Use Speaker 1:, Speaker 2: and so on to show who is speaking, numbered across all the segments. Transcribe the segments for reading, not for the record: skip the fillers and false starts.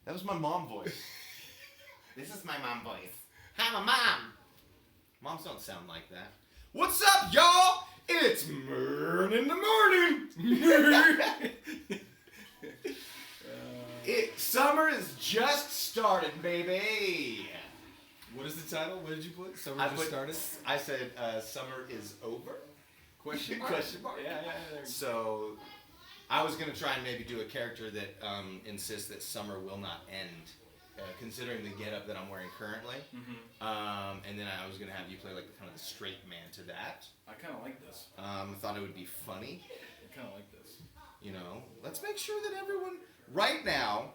Speaker 1: That was my mom voice. This is my mom voice. I'm a mom. Moms don't sound like that. What's up, y'all? It's Mourning the Mourning. Summer is just started, baby.
Speaker 2: What is the title? What did you put?
Speaker 1: Summer just started? I said summer is over.
Speaker 2: Question mark?
Speaker 1: Question mark.
Speaker 2: Yeah.
Speaker 1: So I was going to try and maybe do a character that insists that summer will not end, considering the getup that I'm wearing currently. Mm-hmm. And then I was going to have you play like kind of the straight man to that.
Speaker 2: I kind of like this.
Speaker 1: I thought it would be funny.
Speaker 2: I kind of like this.
Speaker 1: You know, let's make sure that everyone, right now,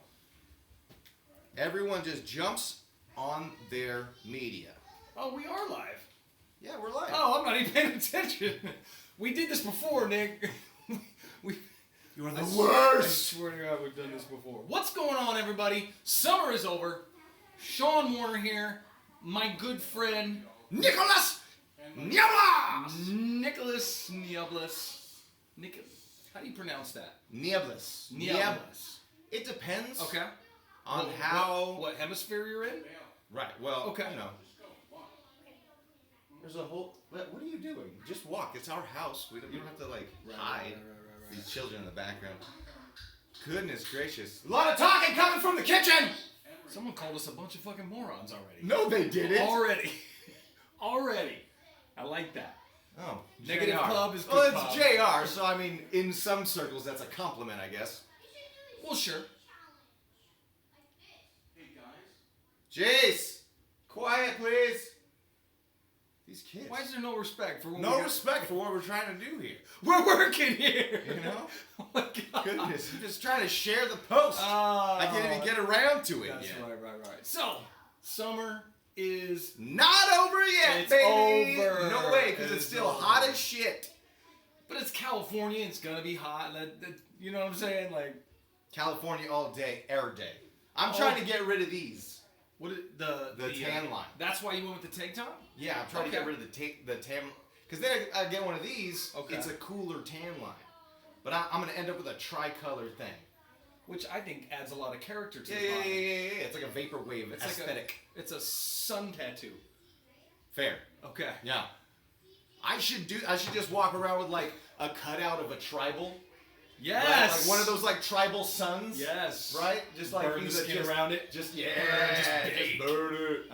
Speaker 1: everyone just jumps on their media.
Speaker 2: Oh, we are live.
Speaker 1: Yeah, we're live.
Speaker 2: Oh, I'm not even paying attention. We did this before, Nick.
Speaker 1: You're the worst.
Speaker 2: I swear to God, we've done this before. What's going on, everybody? Summer is over. Shawn Warner here. My good friend
Speaker 1: Nicholas Nieblas.
Speaker 2: Nicholas Nieblas. How do you pronounce that?
Speaker 1: Nieblas. It depends.
Speaker 2: Okay.
Speaker 1: On
Speaker 2: what hemisphere you're in?
Speaker 1: Right. Well,
Speaker 2: okay.
Speaker 1: You know. There's a whole. What are you doing? Just walk. It's our house. You don't have to hide. Right. These children in the background. Goodness gracious! A lot of talking coming from the kitchen.
Speaker 2: Someone called us a bunch of fucking morons already.
Speaker 1: No, they didn't.
Speaker 2: Already. I like that.
Speaker 1: Oh,
Speaker 2: Negative
Speaker 1: JR.
Speaker 2: club is good.
Speaker 1: Well, it's
Speaker 2: pub.
Speaker 1: JR, so I mean, in some circles, that's a compliment, I guess.
Speaker 2: Well, sure.
Speaker 1: Jace, quiet, please. These kids.
Speaker 2: Why is there no respect for what
Speaker 1: respect for what we're trying to do here?
Speaker 2: We're working here.
Speaker 1: You know?
Speaker 2: Oh my God.
Speaker 1: Goodness, I'm just trying to share the post. I can't even get around to it
Speaker 2: That's
Speaker 1: yet.
Speaker 2: right. So, summer is
Speaker 1: not over yet,
Speaker 2: it's
Speaker 1: baby.
Speaker 2: Over.
Speaker 1: No way, because it's still
Speaker 2: over.
Speaker 1: hot as shit.
Speaker 2: But it's California. It's gonna be hot. You know what I'm saying? Like
Speaker 1: California all day, air day. I'm trying to get rid of these.
Speaker 2: What is the
Speaker 1: tan line?
Speaker 2: That's why you went with the tank top?
Speaker 1: Yeah, I'm trying to get rid of the tan. Because then I get one of these.
Speaker 2: Okay.
Speaker 1: It's a cooler tan line. But I'm gonna end up with a tricolor thing.
Speaker 2: Which I think adds a lot of character to the
Speaker 1: Yeah.
Speaker 2: body.
Speaker 1: It's like a vaporwave aesthetic.
Speaker 2: It's a sun tattoo.
Speaker 1: Fair.
Speaker 2: Okay.
Speaker 1: Yeah. I should just walk around with like a cutout of a tribal.
Speaker 2: Yes.
Speaker 1: Right? Like one of those like tribal suns.
Speaker 2: Yes.
Speaker 1: Right? Just like
Speaker 2: burn the skin around it.
Speaker 1: Just
Speaker 2: just
Speaker 1: burn it.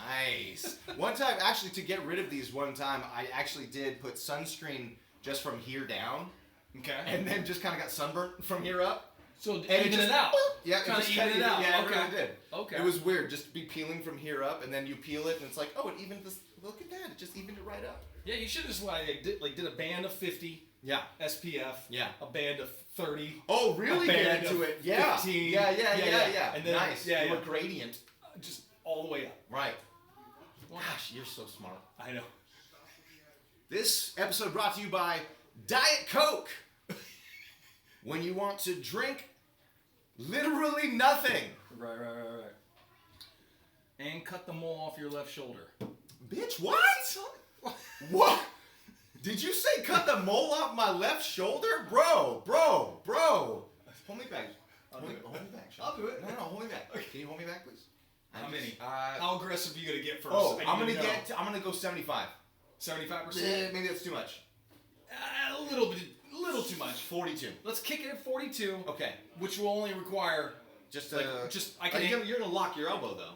Speaker 2: Nice.
Speaker 1: One time, actually, to get rid of these, I actually did put sunscreen just from here down.
Speaker 2: Okay.
Speaker 1: And then just kind of got sunburnt from here up.
Speaker 2: So
Speaker 1: and
Speaker 2: even it out.
Speaker 1: Yeah,
Speaker 2: kind of even it out.
Speaker 1: Yeah,
Speaker 2: okay.
Speaker 1: it really did.
Speaker 2: Okay.
Speaker 1: It was weird, just to be peeling from here up, and then you peel it, and it's like, oh, it evened this. Look at that, it just evened it right up.
Speaker 2: Yeah, you should have just did a band of 50.
Speaker 1: Yeah.
Speaker 2: SPF.
Speaker 1: Yeah.
Speaker 2: A band of 30.
Speaker 1: Oh, really get into it? Yeah.
Speaker 2: 15.
Speaker 1: Yeah.
Speaker 2: And then,
Speaker 1: nice.
Speaker 2: Yeah.
Speaker 1: A gradient.
Speaker 2: Just all the way up.
Speaker 1: Right.
Speaker 2: Wow.
Speaker 1: Gosh, you're so smart.
Speaker 2: I know.
Speaker 1: This episode brought to you by Diet Coke. When you want to drink literally nothing.
Speaker 2: Right. And cut the mole off your left shoulder.
Speaker 1: Bitch, what? What? Did you say cut the mole off my left shoulder? Bro. Hold me back. Hold me back, Shawn.
Speaker 2: I'll do it.
Speaker 1: No, hold me back. Can you hold me back, please?
Speaker 2: How many? How aggressive are you gonna get first?
Speaker 1: Oh, I'm gonna go 75.
Speaker 2: 75%?
Speaker 1: Maybe that's too much.
Speaker 2: A little too much.
Speaker 1: 42.
Speaker 2: Let's kick it at 42.
Speaker 1: Okay.
Speaker 2: Which will only require
Speaker 1: you're gonna lock your elbow though.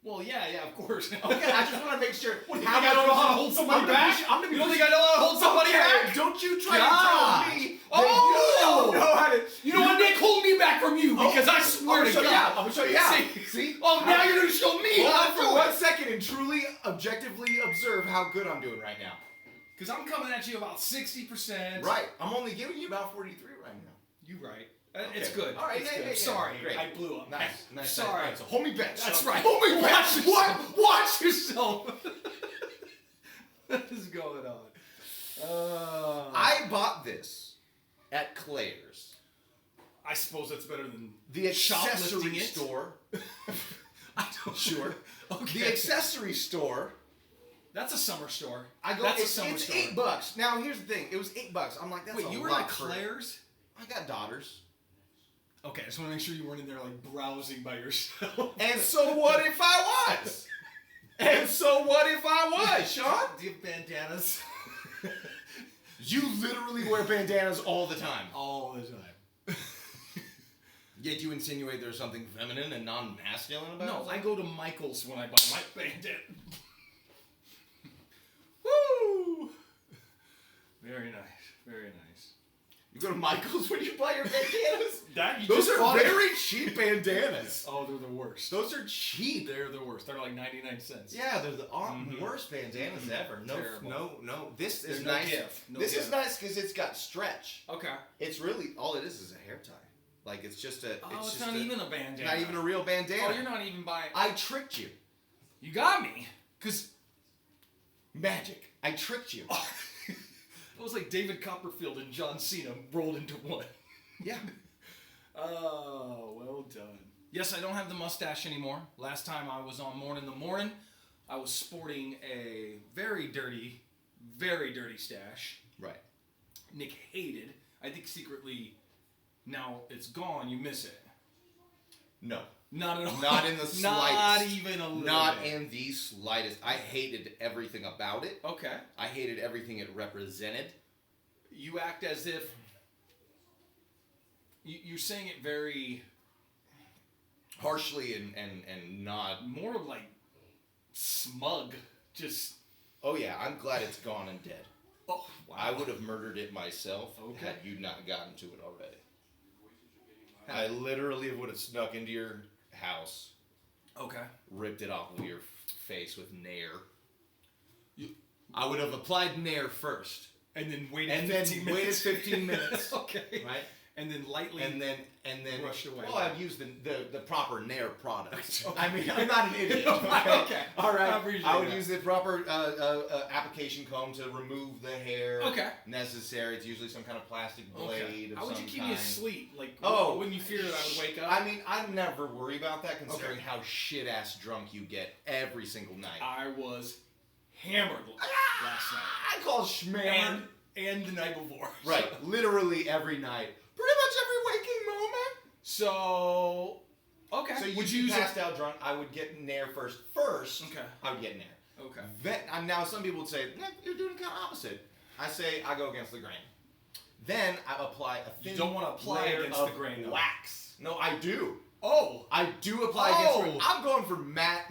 Speaker 2: Well, yeah, of course.
Speaker 1: Okay, I just want to make sure.
Speaker 2: What, you think I don't know how to hold somebody back? You don't think I know how to hold somebody back?
Speaker 1: Don't you try
Speaker 2: God.
Speaker 1: to tell me
Speaker 2: Oh!
Speaker 1: that you don't know how to...
Speaker 2: You know what, Nick? Hold me back from you, because I swear to God.
Speaker 1: I'm going to show you how. See?
Speaker 2: Oh, now you're going to show me
Speaker 1: Hold
Speaker 2: how
Speaker 1: on
Speaker 2: to
Speaker 1: for
Speaker 2: do
Speaker 1: 1
Speaker 2: it.
Speaker 1: second and truly, objectively observe how good I'm doing right now.
Speaker 2: Because I'm coming at you about 60%.
Speaker 1: Right. I'm only giving you about 43 right now.
Speaker 2: You right. It's good.
Speaker 1: All right,
Speaker 2: it's
Speaker 1: yeah,
Speaker 2: good.
Speaker 1: yeah.
Speaker 2: Sorry,
Speaker 1: Great.
Speaker 2: I blew up.
Speaker 1: Nice.
Speaker 2: Sorry.
Speaker 1: Right, so hold me back.
Speaker 2: That's
Speaker 1: Shawn.
Speaker 2: right.
Speaker 1: Hold me back.
Speaker 2: Watch yourself. What is going on?
Speaker 1: I bought this at Claire's.
Speaker 2: I suppose that's better than
Speaker 1: the
Speaker 2: shoplifting
Speaker 1: accessory store.
Speaker 2: I don't.
Speaker 1: Sure.
Speaker 2: Okay.
Speaker 1: The accessory store.
Speaker 2: That's a summer store.
Speaker 1: That's
Speaker 2: a summer store.
Speaker 1: It's $8. Now here's the thing. It was $8. I'm like, that's
Speaker 2: Wait,
Speaker 1: a
Speaker 2: you were
Speaker 1: lot
Speaker 2: at
Speaker 1: for...
Speaker 2: Claire's?
Speaker 1: I got daughters.
Speaker 2: Okay, I just want to make sure you weren't in there like browsing by yourself.
Speaker 1: And so what if I was? And so what if I was, Shawn?
Speaker 2: Do you have bandanas?
Speaker 1: You literally wear bandanas all the time.
Speaker 2: All the time.
Speaker 1: Yet you insinuate there's something feminine and non-masculine about it?
Speaker 2: No, I go to Michael's when I buy my bandana. Woo! Very nice. Very nice.
Speaker 1: You go to Michael's when you buy your bandanas?
Speaker 2: Those
Speaker 1: are very cheap bandanas.
Speaker 2: Oh, they're the worst.
Speaker 1: Those are cheap.
Speaker 2: They're the worst. They're like 99 cents.
Speaker 1: Yeah, they're the worst bandanas ever. No. This is
Speaker 2: no
Speaker 1: nice. This
Speaker 2: gift.
Speaker 1: is nice because it's got stretch.
Speaker 2: Okay.
Speaker 1: It's really all it is a hair tie. Like it's just a.
Speaker 2: It's not even a bandana.
Speaker 1: Not even a real bandana.
Speaker 2: Oh, you're not even buying.
Speaker 1: I tricked you.
Speaker 2: You got me. Cause
Speaker 1: magic. I tricked you.
Speaker 2: It was like David Copperfield and John Cena rolled into one.
Speaker 1: Yeah.
Speaker 2: Oh, well done. Yes, I don't have the mustache anymore. Last time I was on Mourning, I was sporting a very dirty stash.
Speaker 1: Right.
Speaker 2: Nick hated. I think secretly, now it's gone, you miss it.
Speaker 1: No.
Speaker 2: Not at all.
Speaker 1: Not in the slightest.
Speaker 2: Not even a little
Speaker 1: Not
Speaker 2: bit.
Speaker 1: in the slightest. I hated everything about it.
Speaker 2: Okay.
Speaker 1: I hated everything it represented.
Speaker 2: You act as if... You're saying it very...
Speaker 1: harshly and not...
Speaker 2: More like smug. Just...
Speaker 1: Oh yeah, I'm glad it's gone and dead.
Speaker 2: Oh, wow.
Speaker 1: I would have murdered it myself
Speaker 2: Okay.
Speaker 1: had you not gotten to it already. I literally would have snuck into your house,
Speaker 2: Okay.
Speaker 1: ripped it off of your face with Nair. I would have applied Nair first.
Speaker 2: And then waited
Speaker 1: And
Speaker 2: 15
Speaker 1: then
Speaker 2: minutes.
Speaker 1: waited 15 minutes.
Speaker 2: Okay.
Speaker 1: Right?
Speaker 2: And then lightly...
Speaker 1: And then
Speaker 2: rushed away.
Speaker 1: Well, I've used the proper Nair product.
Speaker 2: Okay.
Speaker 1: I mean, I'm not an idiot.
Speaker 2: Okay.
Speaker 1: All right. I would
Speaker 2: that.
Speaker 1: use the proper application comb to remove the hair.
Speaker 2: Okay.
Speaker 1: Necessary. It's usually some kind of plastic blade of
Speaker 2: How would
Speaker 1: some
Speaker 2: you keep
Speaker 1: kind.
Speaker 2: me asleep? Like,
Speaker 1: Oh,
Speaker 2: when you fear that I would wake up?
Speaker 1: I mean, I never worry about that considering how shit-ass drunk you get every single night.
Speaker 2: I was hammered last night.
Speaker 1: I call schmammered.
Speaker 2: And the night before.
Speaker 1: Right. Literally every night. Pretty much every waking moment.
Speaker 2: So, okay.
Speaker 1: So
Speaker 2: would
Speaker 1: you
Speaker 2: use
Speaker 1: passed out drunk, I would get Nair first. First,
Speaker 2: Okay.
Speaker 1: I would get Nair.
Speaker 2: Okay.
Speaker 1: Then, now some people would say, you're doing kind of opposite. I say, I go against the grain. Then I apply a thin
Speaker 2: You don't want to apply
Speaker 1: layer
Speaker 2: against
Speaker 1: of
Speaker 2: the grain, though.
Speaker 1: wax. No, I do.
Speaker 2: Oh.
Speaker 1: I do apply against the grain. I'm going for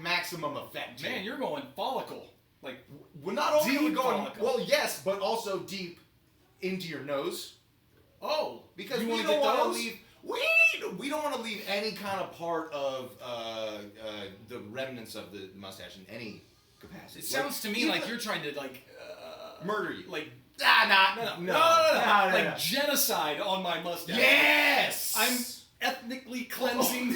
Speaker 1: maximum effect.
Speaker 2: Man, you're going follicle. Like,
Speaker 1: well, not only are we
Speaker 2: deep
Speaker 1: going,
Speaker 2: follicle.
Speaker 1: well, yes, but also deep into your nose.
Speaker 2: oh.
Speaker 1: Because
Speaker 2: you
Speaker 1: we
Speaker 2: want to
Speaker 1: don't
Speaker 2: get
Speaker 1: want to
Speaker 2: those?
Speaker 1: leave. We don't want to leave any kind of part of the remnants of the mustache in any capacity.
Speaker 2: It sounds to me like you're trying to, like...
Speaker 1: murder you.
Speaker 2: Like...
Speaker 1: No.
Speaker 2: Like genocide on my mustache.
Speaker 1: Yes!
Speaker 2: I'm ethnically cleansing...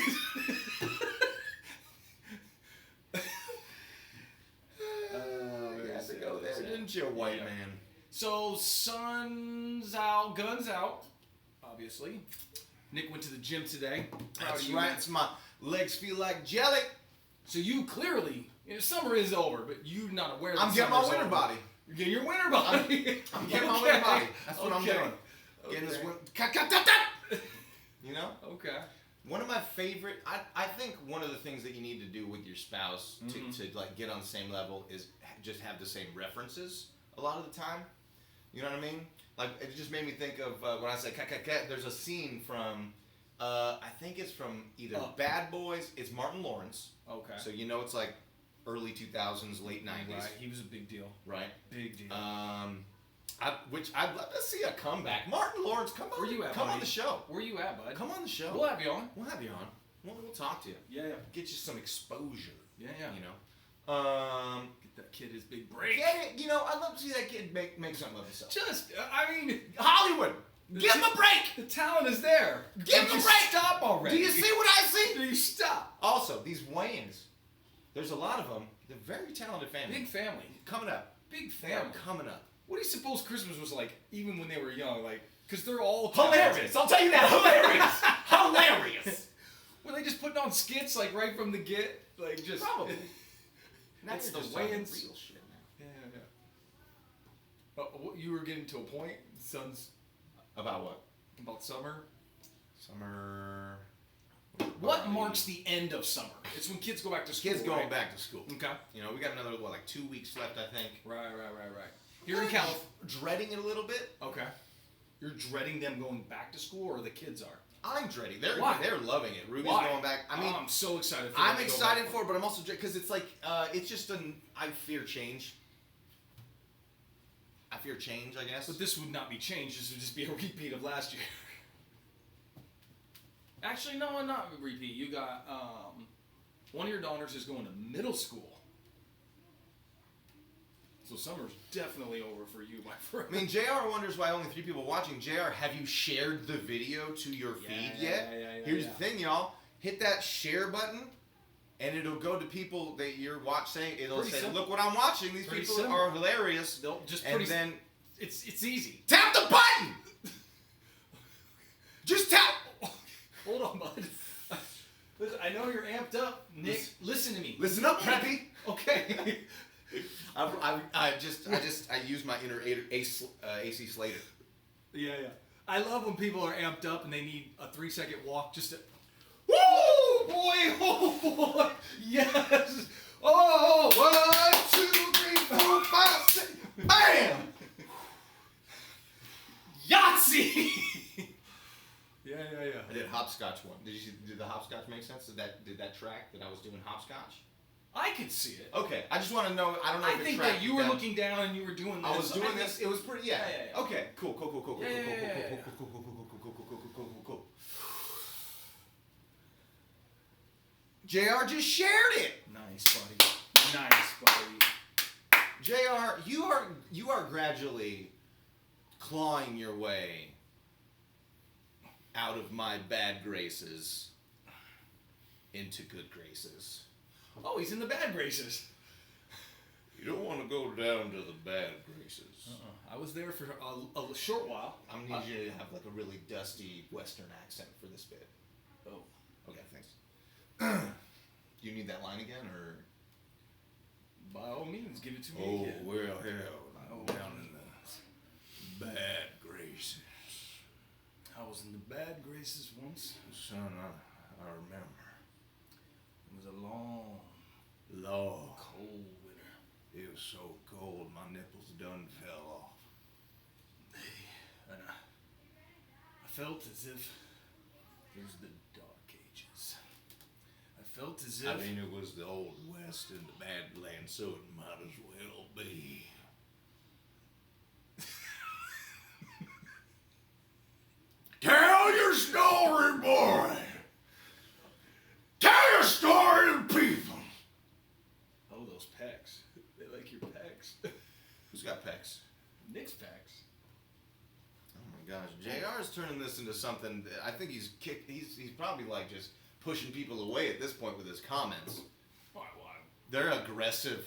Speaker 1: You had to go there, didn't you, white man?
Speaker 2: So, sun's out, guns out, obviously. Nick went to the gym today. Proud
Speaker 1: That's
Speaker 2: of you.
Speaker 1: right. It's my legs feel like jelly.
Speaker 2: So you clearly, summer is over, but you're not aware that
Speaker 1: I'm getting my
Speaker 2: summer's
Speaker 1: winter
Speaker 2: over.
Speaker 1: body.
Speaker 2: You're getting your winter body.
Speaker 1: I'm getting my winter body. That's what I'm doing. Getting this You know?
Speaker 2: Okay.
Speaker 1: One of my favorite, I think one of the things that you need to do with your spouse to like get on the same level is just have the same references a lot of the time. You know what I mean? Like, it just made me think of when I say cat, there's a scene from, I think it's from either Bad Boys, it's Martin Lawrence.
Speaker 2: Okay.
Speaker 1: So you know it's like early 2000s, late 90s.
Speaker 2: Right, he was a big deal.
Speaker 1: Right?
Speaker 2: Big deal.
Speaker 1: Which I'd love to see a comeback. Martin Lawrence, come on.
Speaker 2: Where you at,
Speaker 1: Come on
Speaker 2: buddy?
Speaker 1: the show.
Speaker 2: Where you at, bud?
Speaker 1: Come on the show.
Speaker 2: We'll have you on.
Speaker 1: We'll have you on. We'll talk to you.
Speaker 2: Yeah.
Speaker 1: Get you some exposure.
Speaker 2: Yeah.
Speaker 1: You know.
Speaker 2: Get that kid his big break.
Speaker 1: Get it. You know, I'd love to see that kid make something of himself.
Speaker 2: Just, I mean,
Speaker 1: Hollywood. Give him a break.
Speaker 2: the talent is there.
Speaker 1: Give him a
Speaker 2: Just
Speaker 1: break.
Speaker 2: Stop already.
Speaker 1: Do you see what I see?
Speaker 2: Do you stop?
Speaker 1: Also, these Wayans, there's a lot of them. They're very talented family.
Speaker 2: Big family.
Speaker 1: Coming up.
Speaker 2: Big
Speaker 1: They are
Speaker 2: family.
Speaker 1: coming up.
Speaker 2: What do you suppose Christmas was like, even when they were young? Like, because they're all
Speaker 1: Hilarious. I'll tell you that. Hilarious. Hilarious.
Speaker 2: Were they just putting on skits like right from the get? Like just
Speaker 1: Probably.
Speaker 2: That's
Speaker 1: Now
Speaker 2: the
Speaker 1: you're just talking
Speaker 2: Wayans.
Speaker 1: real shit now.
Speaker 2: Yeah. You were getting to a point, sons,
Speaker 1: About what?
Speaker 2: about summer.
Speaker 1: Summer.
Speaker 2: What marks the end of summer? It's when kids go back to school.
Speaker 1: Kids going
Speaker 2: right?
Speaker 1: back to school.
Speaker 2: Okay.
Speaker 1: You know, we got another, like 2 weeks left, I think.
Speaker 2: Right. Here in California.
Speaker 1: Dreading it a little bit.
Speaker 2: Okay. You're dreading them going back to school, or the kids are?
Speaker 1: I'm dreading. They're loving it. Ruby's
Speaker 2: Why?
Speaker 1: going back. I mean,
Speaker 2: I'm so excited for
Speaker 1: I'm excited for it, but I'm also because it's like it's just I fear change. I fear change, I guess.
Speaker 2: But this would not be changed. This would just be a repeat of last year. Actually, no, not a repeat. You got one of your daughters is going to middle school. So summer's definitely over for you, my friend.
Speaker 1: I mean, JR wonders why only 3 people watching. JR, have you shared the video to your feed yet? Here's the thing, y'all. Hit that share button, and it'll go to people that you're watching. It'll
Speaker 2: Pretty
Speaker 1: say,
Speaker 2: simple.
Speaker 1: look what I'm watching. These
Speaker 2: Pretty
Speaker 1: people
Speaker 2: simple.
Speaker 1: are hilarious.
Speaker 2: They'll just
Speaker 1: and then
Speaker 2: it's easy.
Speaker 1: tap the button! Just tap!
Speaker 2: Hold on, bud. Listen, I know you're amped up, Nick. Listen to me.
Speaker 1: Listen up, Preppy.
Speaker 2: Okay.
Speaker 1: I use my inner AC Slater.
Speaker 2: Yeah. I love when people are amped up and they need a 3-second walk just to.
Speaker 1: Woo!
Speaker 2: Boy, oh boy, yes. Oh,
Speaker 1: 1, 2, 3, 4, 5, 6. Bam!
Speaker 2: Yahtzee! Yeah.
Speaker 1: I did hopscotch one. Did the hopscotch make sense? Did that track that I was doing hopscotch?
Speaker 2: I could see it.
Speaker 1: Okay, I just want to know. I don't know.
Speaker 2: I
Speaker 1: if
Speaker 2: think
Speaker 1: it
Speaker 2: that you were looking down and you were doing this.
Speaker 1: I was doing this. It was pretty. Yeah.
Speaker 2: Yeah.
Speaker 1: Okay. Cool. JR just shared it.
Speaker 2: Nice, buddy.
Speaker 1: JR, you are gradually clawing your way out of my bad graces into good graces.
Speaker 2: Oh, he's in the bad graces.
Speaker 1: You don't want to go down to the bad graces.
Speaker 2: I was there for a short while.
Speaker 1: I'm gonna need you to have like a really dusty Western accent for this bit.
Speaker 2: Oh.
Speaker 1: Okay, thanks. Do you need that line again, or?
Speaker 2: By all means, give it to me again.
Speaker 1: Oh, well, hell, down in the bad graces.
Speaker 2: I was in the bad graces once.
Speaker 1: Son, I remember.
Speaker 2: It was a long, cold winter.
Speaker 1: It was so cold, my nipples done fell off.
Speaker 2: And I felt as if it was the dark ages. I felt as if...
Speaker 1: I mean, it was the old West and the Badlands, so it might as well be. Tell your story, boy! Tell your story to people!
Speaker 2: Oh, those pecs. They like your pecs.
Speaker 1: Who's got pecs?
Speaker 2: Nick's pecs.
Speaker 1: Oh my gosh, JR is turning this into something that I think he's probably like just pushing people away at this point with his comments.
Speaker 2: Why?
Speaker 1: They're aggressive.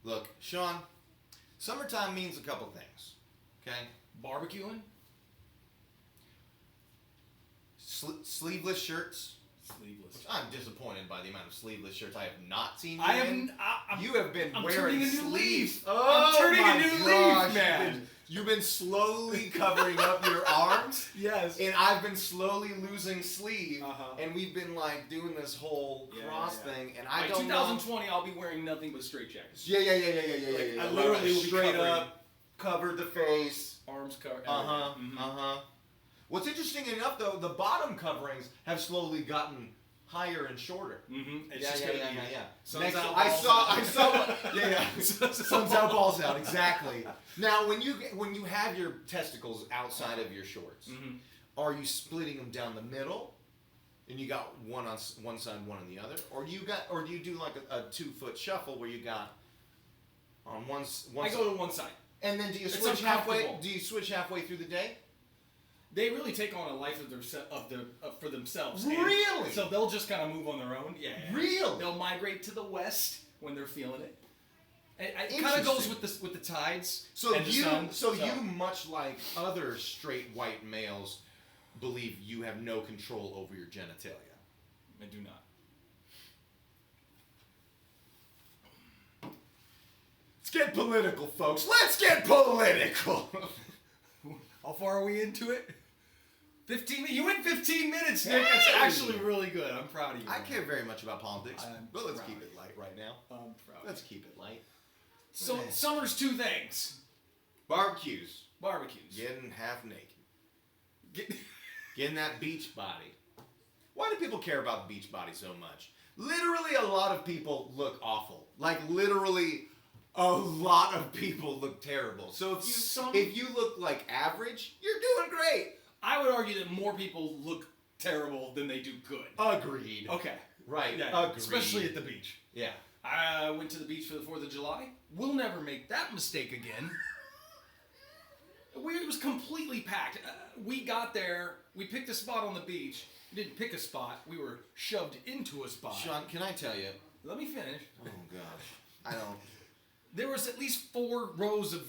Speaker 1: Look, Shawn, summertime means a couple things. Okay?
Speaker 2: Barbecuing?
Speaker 1: Sleeveless shirts.
Speaker 2: Sleeveless.
Speaker 1: Which I'm disappointed by the amount of sleeveless shirts I have not seen you
Speaker 2: I
Speaker 1: in.
Speaker 2: am.
Speaker 1: You have been
Speaker 2: I'm
Speaker 1: wearing
Speaker 2: turning a new
Speaker 1: sleeves.
Speaker 2: leaf.
Speaker 1: Oh,
Speaker 2: I'm turning
Speaker 1: my
Speaker 2: a new
Speaker 1: gosh.
Speaker 2: leaf, man.
Speaker 1: You've been slowly covering up your arms.
Speaker 2: Yes.
Speaker 1: And I've been slowly losing sleeve.
Speaker 2: Uh-huh.
Speaker 1: And we've been like doing this whole cross thing. And I
Speaker 2: By
Speaker 1: don't
Speaker 2: 2020, I'll be wearing nothing but straight jackets.
Speaker 1: Yeah.
Speaker 2: I literally will be
Speaker 1: straight
Speaker 2: covering
Speaker 1: up, covered the face.
Speaker 2: Arms covered.
Speaker 1: What's interesting enough, though, the bottom coverings have slowly gotten higher and shorter.
Speaker 2: Mm-hmm.
Speaker 1: Yeah.
Speaker 2: Sun's out,
Speaker 1: I
Speaker 2: balls
Speaker 1: saw. Sun's out, balls out. Exactly. Now, when you have your testicles outside of your shorts, are you splitting them down the middle, and you got one on one side, one on the other, or do you do like a 2-foot shuffle where you got on one
Speaker 2: I go to one side.
Speaker 1: And then do you switch halfway? Do you switch halfway through the day?
Speaker 2: They really take on a life for themselves.
Speaker 1: Really?
Speaker 2: So they'll just kind of move on their own. Yeah.
Speaker 1: Really?
Speaker 2: They'll migrate to the west when they're feeling it. It kind of goes with the tides.
Speaker 1: So
Speaker 2: and
Speaker 1: you,
Speaker 2: the sun,
Speaker 1: so you, much like other straight white males, believe you have no control over your genitalia.
Speaker 2: I do not.
Speaker 1: Let's get political, folks. Let's get political.
Speaker 2: How far are we into it? 15. You went 15 minutes, Nick. That's actually really good. I'm proud of you.
Speaker 1: I care very much about politics, but let's
Speaker 2: proud.
Speaker 1: keep it light right now.
Speaker 2: I'm proud.
Speaker 1: Let's keep it light.
Speaker 2: So summer's two things:
Speaker 1: Barbecues.
Speaker 2: Getting
Speaker 1: half naked. Getting that beach body. Why do people care about the beach body so much? Literally, a lot of people look awful. Like literally, a lot of people look terrible. So if you look like average, you're doing great.
Speaker 2: I would argue that more people look terrible than they do good.
Speaker 1: Agreed.
Speaker 2: Okay.
Speaker 1: Right.
Speaker 2: Yeah,
Speaker 1: Agreed.
Speaker 2: especially at the beach.
Speaker 1: Yeah.
Speaker 2: I went to the beach for the 4th of July. We'll never make that mistake again. It was completely packed. We got there. We picked a spot on the beach. We didn't pick a spot. We were shoved into a spot.
Speaker 1: Shawn, can I tell you?
Speaker 2: Let me finish.
Speaker 1: Oh, gosh. I don't...
Speaker 2: There was at least 4 rows of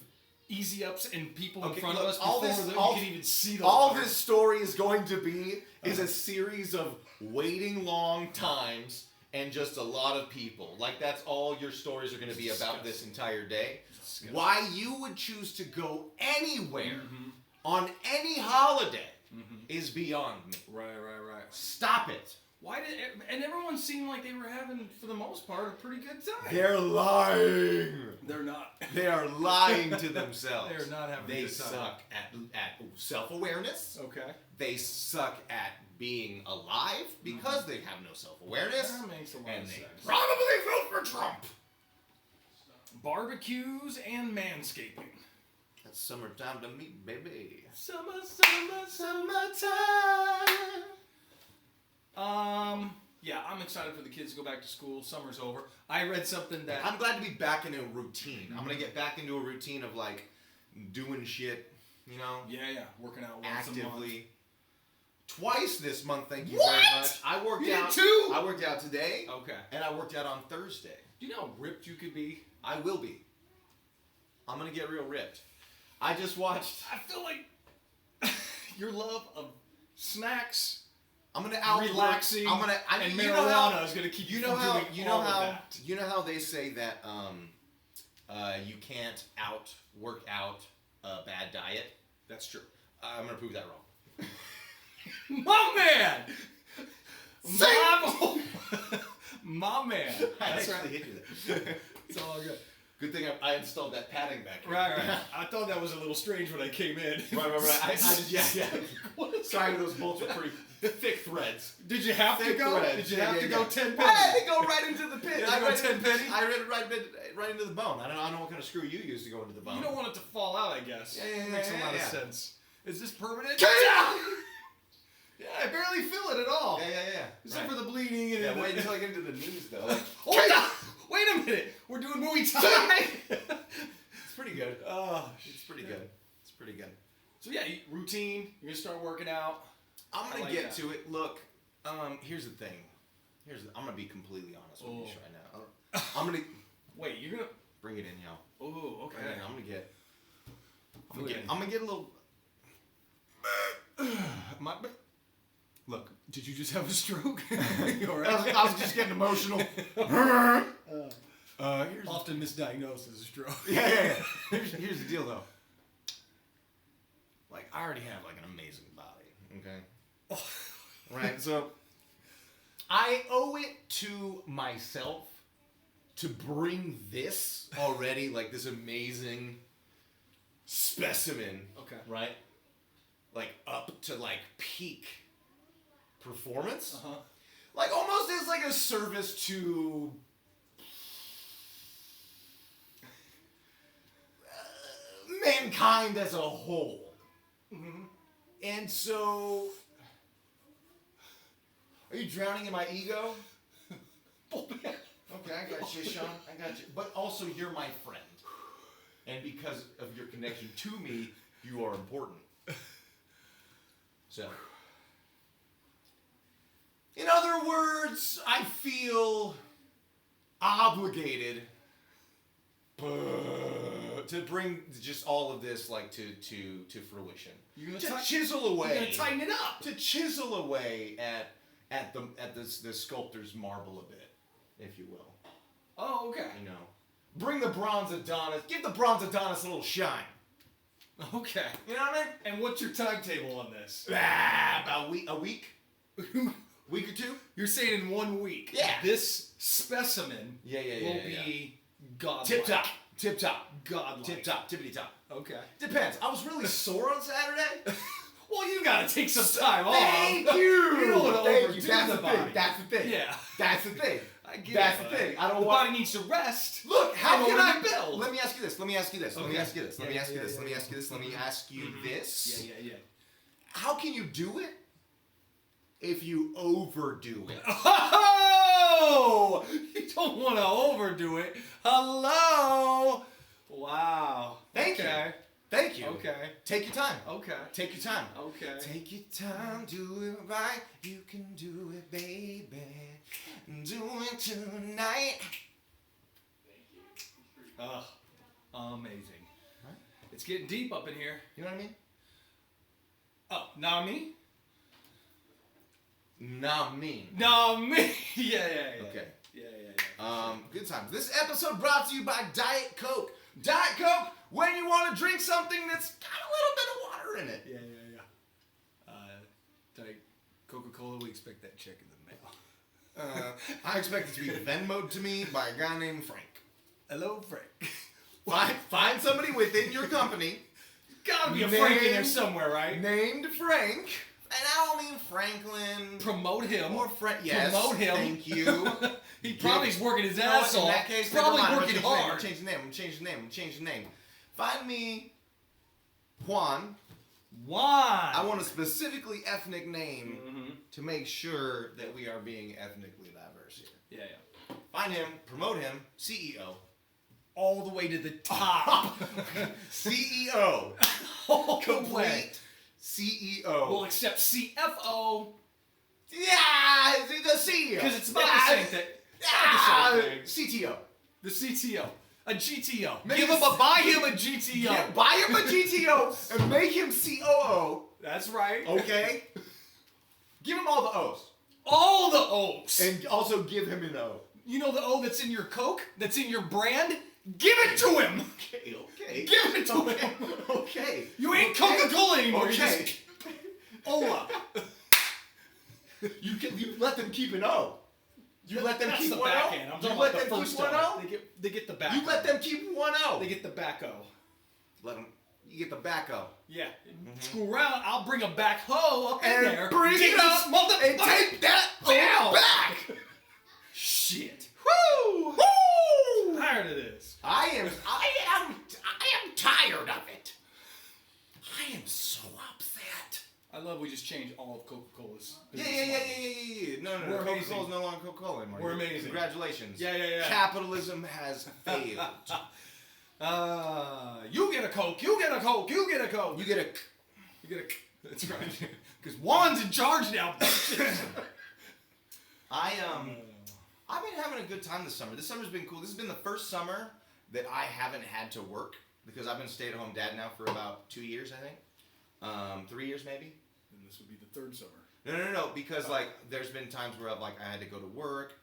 Speaker 2: easy ups and people in front
Speaker 1: look,
Speaker 2: of us before we could even see the water.
Speaker 1: This story is going to be is a series of waiting long times and just a lot of people. Like that's all your stories are going to be about this entire day. Why you would choose to go anywhere on any holiday is beyond me.
Speaker 2: Right.
Speaker 1: Stop it.
Speaker 2: And everyone seemed like they were having, for the most part, a pretty good time.
Speaker 1: They're lying.
Speaker 2: They're not.
Speaker 1: They are lying to themselves.
Speaker 2: They're not having a
Speaker 1: They
Speaker 2: good time.
Speaker 1: suck at self-awareness.
Speaker 2: Okay.
Speaker 1: They suck at being alive because they have no self-awareness.
Speaker 2: That makes a lot
Speaker 1: and
Speaker 2: of
Speaker 1: they
Speaker 2: sense.
Speaker 1: probably vote for Trump.
Speaker 2: Barbecues and manscaping.
Speaker 1: It's summertime to me, baby.
Speaker 2: Summertime. Yeah, I'm excited for the kids to go back to school. Summer's over. I read something that...
Speaker 1: I'm glad to be back in a routine. I'm going to get back into a routine of, like, doing shit, you know?
Speaker 2: Yeah. Working out once a month.
Speaker 1: Actively. Twice this month, thank you
Speaker 2: What?
Speaker 1: very much. I worked
Speaker 2: You
Speaker 1: out.
Speaker 2: did too?
Speaker 1: I worked out today.
Speaker 2: Okay.
Speaker 1: And I worked out on Thursday.
Speaker 2: Do you know how ripped you could be?
Speaker 1: I will be. I'm going to get real ripped. I just watched...
Speaker 2: I feel like your love of snacks...
Speaker 1: I'm gonna outwork.
Speaker 2: Relaxing. And marijuana is gonna keep you from doing all of that.
Speaker 1: You know how they say that you can't work out a bad diet.
Speaker 2: That's true.
Speaker 1: I'm gonna prove that wrong.
Speaker 2: My man. My man.
Speaker 1: That's right. Hit you there.
Speaker 2: It's all good.
Speaker 1: Good thing I installed that padding back here.
Speaker 2: Right. I thought that was a little strange when I came in.
Speaker 1: Right. I just yeah. Sorry, those bolts are pretty thick threads.
Speaker 2: Did you have to go?
Speaker 1: Threads.
Speaker 2: Did you have to go 10 pennies?
Speaker 1: Hey, they go right into the pit.
Speaker 2: I read 10 pennies.
Speaker 1: I read it right into the bone. I don't know what kind of screw you use to go into the bone.
Speaker 2: You don't want it to fall out, I guess.
Speaker 1: Yeah,
Speaker 2: Makes a lot of
Speaker 1: yeah.
Speaker 2: sense. Is this permanent?
Speaker 1: Yeah,
Speaker 2: I barely feel it at all.
Speaker 1: Yeah.
Speaker 2: Except for the bleeding and
Speaker 1: Yeah, wait until I get into the knees though. Like,
Speaker 2: wait a minute. We're doing Muay Thai.
Speaker 1: it's pretty good.
Speaker 2: Oh,
Speaker 1: It's pretty good. It's pretty good.
Speaker 2: So yeah, routine. You're gonna start working out.
Speaker 1: I'm gonna
Speaker 2: like
Speaker 1: get
Speaker 2: that.
Speaker 1: to it. Look, here's the thing. I'm gonna be completely honest with you right now. I'm gonna
Speaker 2: Wait. You're gonna
Speaker 1: bring it in, y'all.
Speaker 2: Oh, okay.
Speaker 1: Right in. I'm gonna get a little.
Speaker 2: Look, did you just have a stroke? You all right?
Speaker 1: I was just getting emotional.
Speaker 2: Here's often misdiagnosed as a stroke.
Speaker 1: Yeah. Here's the deal, though. Like, I already have, like, an amazing body, okay? Right, so I owe it to myself to bring this already, like, this amazing specimen,
Speaker 2: Okay.
Speaker 1: right? Like, up to, like, peak performance. Like, almost as, like, a service to... mankind as a whole. And so, are you drowning in my ego? Okay, I got you, Shawn. I got you. But also, you're my friend. And because of your connection to me, you are important. So, in other words, I feel obligated to bring just all of this like to fruition.
Speaker 2: You're
Speaker 1: To
Speaker 2: gonna
Speaker 1: chisel away.
Speaker 2: You're gonna tighten it up.
Speaker 1: To chisel away at the sculptor's marble a bit, if you will.
Speaker 2: Oh, okay.
Speaker 1: You know, bring the bronze Adonis. Give the bronze Adonis a little shine.
Speaker 2: Okay.
Speaker 1: You know what I mean?
Speaker 2: And what's your timetable on this?
Speaker 1: About a week, week or two.
Speaker 2: You're saying in 1 week,
Speaker 1: Yeah.
Speaker 2: this specimen
Speaker 1: Yeah.
Speaker 2: will be godlike.
Speaker 1: Tip top, tip top,
Speaker 2: Godlike.
Speaker 1: tip top, tippity top.
Speaker 2: Okay.
Speaker 1: Depends. I was really sore on Saturday.
Speaker 2: Well, you gotta take some time off.
Speaker 1: Thank you.
Speaker 2: You don't want to
Speaker 1: Thank
Speaker 2: overdo
Speaker 1: you. That's
Speaker 2: the
Speaker 1: the
Speaker 2: body.
Speaker 1: thing. That's the thing.
Speaker 2: Yeah.
Speaker 1: That's the thing.
Speaker 2: I get
Speaker 1: That's
Speaker 2: it.
Speaker 1: the thing. I don't
Speaker 2: the
Speaker 1: want.
Speaker 2: body needs to rest.
Speaker 1: Look, how
Speaker 2: in
Speaker 1: can
Speaker 2: order
Speaker 1: I
Speaker 2: to build?
Speaker 1: Let me ask you this. Let me ask you this. Let me
Speaker 2: Okay.
Speaker 1: ask you this. Let me ask you this. Let me ask you this. Let me ask you this.
Speaker 2: Yeah.
Speaker 1: How can you do it if you overdo it?
Speaker 2: Oh! You don't want to overdo it. Hello. Wow.
Speaker 1: Thank you. Thank you.
Speaker 2: Okay.
Speaker 1: Take your time.
Speaker 2: Okay.
Speaker 1: Take your time.
Speaker 2: Okay.
Speaker 1: Take your time, do it right. You can do it, baby. Do it tonight.
Speaker 2: Oh, amazing.
Speaker 1: Right?
Speaker 2: It's getting deep up in here.
Speaker 1: You know what I mean?
Speaker 2: Oh, not me?
Speaker 1: Not me.
Speaker 2: No, me. Yeah.
Speaker 1: Okay.
Speaker 2: Yeah.
Speaker 1: Good times. This episode brought to you by Diet Coke. Diet Coke, when you want to drink something that's got a little bit of water in it.
Speaker 2: Yeah. Like Coca-Cola, we expect that check in the mail.
Speaker 1: I expect it to be Venmoed to me by a guy named Frank.
Speaker 2: Hello, Frank.
Speaker 1: Find somebody within your company.
Speaker 2: Gotta be a Frank in there somewhere, right?
Speaker 1: Named Frank. And I don't mean Franklin.
Speaker 2: Promote him.
Speaker 1: Or Frank. Yes.
Speaker 2: Promote him.
Speaker 1: Thank you.
Speaker 2: He probably's working his
Speaker 1: You know what?
Speaker 2: ass off.
Speaker 1: In that case,
Speaker 2: probably
Speaker 1: never mind.
Speaker 2: working hard.
Speaker 1: I'm changing the name. I'm changing the name. Find me Juan. I want a specifically ethnic name to make sure that we are being ethnically diverse here.
Speaker 2: Yeah.
Speaker 1: Find him, promote him, CEO.
Speaker 2: All the way to the top.
Speaker 1: CEO.
Speaker 2: All the way.
Speaker 1: Complete CEO.
Speaker 2: We'll accept CFO.
Speaker 1: Yeah, the CEO.
Speaker 2: Because it's about the same thing. It's about the same thing.
Speaker 1: CTO.
Speaker 2: The CTO. A GTO.
Speaker 1: Make
Speaker 2: Buy him a GTO.
Speaker 1: Yeah, buy him a GTO and make him COO.
Speaker 2: That's right.
Speaker 1: Okay? Give him all the O's.
Speaker 2: All the O's.
Speaker 1: And also give him an O.
Speaker 2: You know the O that's in your Coke? That's in your brand? Give it to him!
Speaker 1: Okay.
Speaker 2: Give it to him!
Speaker 1: Okay.
Speaker 2: You ain't Coca-Cola anymore.
Speaker 1: Okay.
Speaker 2: Ola.
Speaker 1: You let them keep an O. You let them
Speaker 2: That's
Speaker 1: keep
Speaker 2: the
Speaker 1: one
Speaker 2: backhand.
Speaker 1: O.
Speaker 2: I'm
Speaker 1: You
Speaker 2: talking
Speaker 1: let
Speaker 2: about
Speaker 1: them
Speaker 2: the
Speaker 1: keep
Speaker 2: first
Speaker 1: one O.
Speaker 2: They get the back.
Speaker 1: You let them keep one O.
Speaker 2: They get the back O.
Speaker 1: Let them. You get the back O.
Speaker 2: Yeah. Screw around. I'll bring a back hoe up in there.
Speaker 1: Bring
Speaker 2: Take
Speaker 1: it up
Speaker 2: this mother
Speaker 1: and take that
Speaker 2: down.
Speaker 1: O back.
Speaker 2: Shit.
Speaker 1: Woo! Woo!
Speaker 2: Tired of this.
Speaker 1: I am tired of it. I am so upset.
Speaker 2: I love we just changed all of Coca-Cola's.
Speaker 1: Yeah. No.
Speaker 2: We're amazing.
Speaker 1: Coca-Cola's no longer Coca-Cola anymore.
Speaker 2: We're amazing.
Speaker 1: Congratulations.
Speaker 2: Yeah.
Speaker 1: Capitalism has failed.
Speaker 2: You get a Coke. You get a Coke. You get a Coke.
Speaker 1: You get a.
Speaker 2: You get a. That's right. Because Juan's in charge now.
Speaker 1: I've been having a good time this summer. This summer's been cool. This has been the first summer that I haven't had to work because I've been a stay-at-home dad now for about 2 years, I think. 3 years maybe.
Speaker 2: And this would be the third summer.
Speaker 1: No. Because like there's been times where I had to go to work.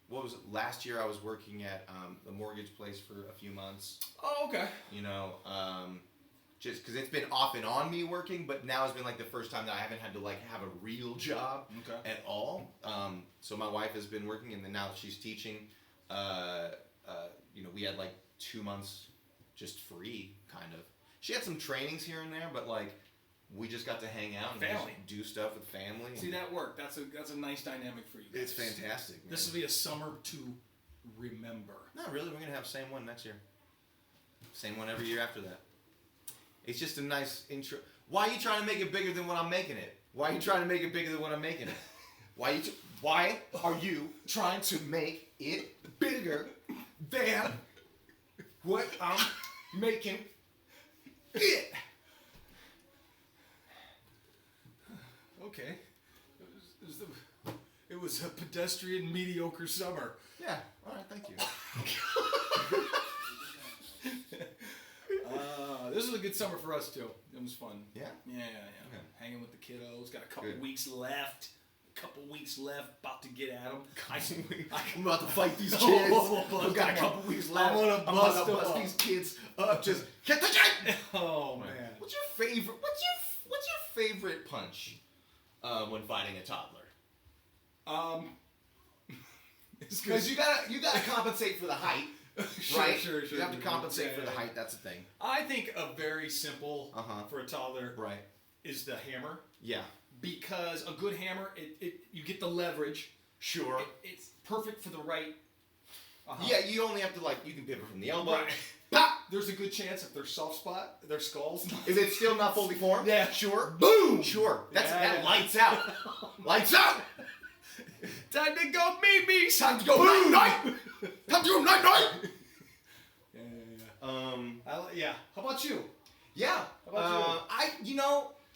Speaker 1: What was it? Last year I was working at the mortgage place for a few months.
Speaker 2: Oh, okay.
Speaker 1: You know, just because it's been off and on me working, but now it's been like the first time that I haven't had to like have a real job at all. So my wife has been working, and then now she's teaching. You know, we had like 2 months just free, kind of. She had some trainings here and there, but like we just got to hang out and just do stuff with family.
Speaker 2: See that work? That's a nice dynamic for you guys.
Speaker 1: It's fantastic. Man.
Speaker 2: This will be a summer to remember.
Speaker 1: Not really. We're gonna have the same one next year. Same one every year after that. It's just a nice intro. Why are you trying to make it bigger than what I'm making it? Why are you trying to make it bigger than what I'm making it? Why are you trying to make it bigger than what I'm making it?
Speaker 2: Okay. It was a pedestrian, mediocre summer.
Speaker 1: Yeah. All right. Thank you.
Speaker 2: This was a good summer for us too. It was fun.
Speaker 1: Yeah.
Speaker 2: Yeah.
Speaker 1: Okay.
Speaker 2: Hanging with the kiddos. Got a couple
Speaker 1: Good.
Speaker 2: weeks left. couple weeks left, about to get at them.
Speaker 1: I'm about to fight these kids. I've got a couple weeks left.
Speaker 2: I'm gonna bust
Speaker 1: these kids up. Just hit the gym.
Speaker 2: Oh man.
Speaker 1: What's your favorite? What's your favorite punch when fighting a toddler? Because you gotta compensate for the height. Right?
Speaker 2: Sure.
Speaker 1: You have to compensate for the height. That's the thing.
Speaker 2: I think a very simple for a toddler
Speaker 1: right
Speaker 2: is the hammer.
Speaker 1: Yeah.
Speaker 2: Because a good hammer, you get the leverage.
Speaker 1: Sure.
Speaker 2: It's perfect for the right.
Speaker 1: Yeah, you only have to you can pivot from the elbow.
Speaker 2: Right.
Speaker 1: Pop!
Speaker 2: There's a good chance if their soft spot, their skulls.
Speaker 1: Is it still not fully formed?
Speaker 2: Yeah.
Speaker 1: Sure. Boom! Sure. That lights out. Lights out!
Speaker 2: Time to go me.
Speaker 1: Time to go night! Time to go night!
Speaker 2: Yeah. How about you?
Speaker 1: Yeah.
Speaker 2: How about you?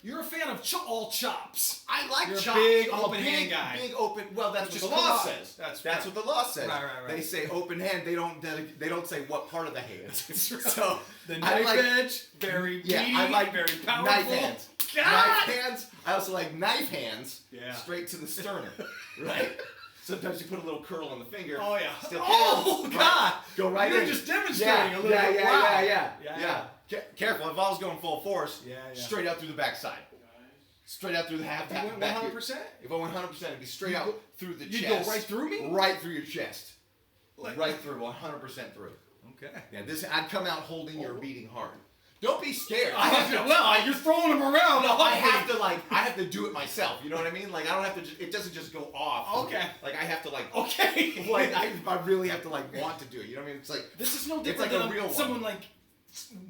Speaker 2: You're a fan of all chops.
Speaker 1: I like
Speaker 2: You're
Speaker 1: chops.
Speaker 2: a big open hand guy.
Speaker 1: Big open. Well, that's what the law says. That's what the law says.
Speaker 2: Right.
Speaker 1: They say open hand. They don't say what part of the hand.
Speaker 2: That's right.
Speaker 1: So
Speaker 2: the knife edge, very meaty,
Speaker 1: I like
Speaker 2: very powerful.
Speaker 1: Knife hands.
Speaker 2: God!
Speaker 1: Knife hands. I also like knife hands.
Speaker 2: Yeah.
Speaker 1: Straight to the sternum. Right. Sometimes you put a little curl on the finger.
Speaker 2: Oh yeah.
Speaker 1: Still
Speaker 2: Oh
Speaker 1: right?
Speaker 2: God.
Speaker 1: Go right
Speaker 2: You're
Speaker 1: in.
Speaker 2: just demonstrating a little
Speaker 1: yeah,
Speaker 2: bit.
Speaker 1: Yeah. Careful. If I was going full force,
Speaker 2: Yeah.
Speaker 1: straight out through the backside. Straight out through the half.
Speaker 2: If you went 100%?
Speaker 1: If I went 100%, it'd be straight out through the chest.
Speaker 2: You go right through me?
Speaker 1: Right through your chest.
Speaker 2: Right
Speaker 1: through, 100% through.
Speaker 2: Okay.
Speaker 1: Yeah, I'd come out holding your beating hard. Don't be scared.
Speaker 2: You're throwing them around.
Speaker 1: No, I have to do it myself. You know what I mean? I don't have to. It doesn't just go off.
Speaker 2: Okay.
Speaker 1: I have to
Speaker 2: Okay.
Speaker 1: I really have to want to do it. You know what I mean? It's like
Speaker 2: this is no different
Speaker 1: it's like
Speaker 2: than
Speaker 1: a real
Speaker 2: someone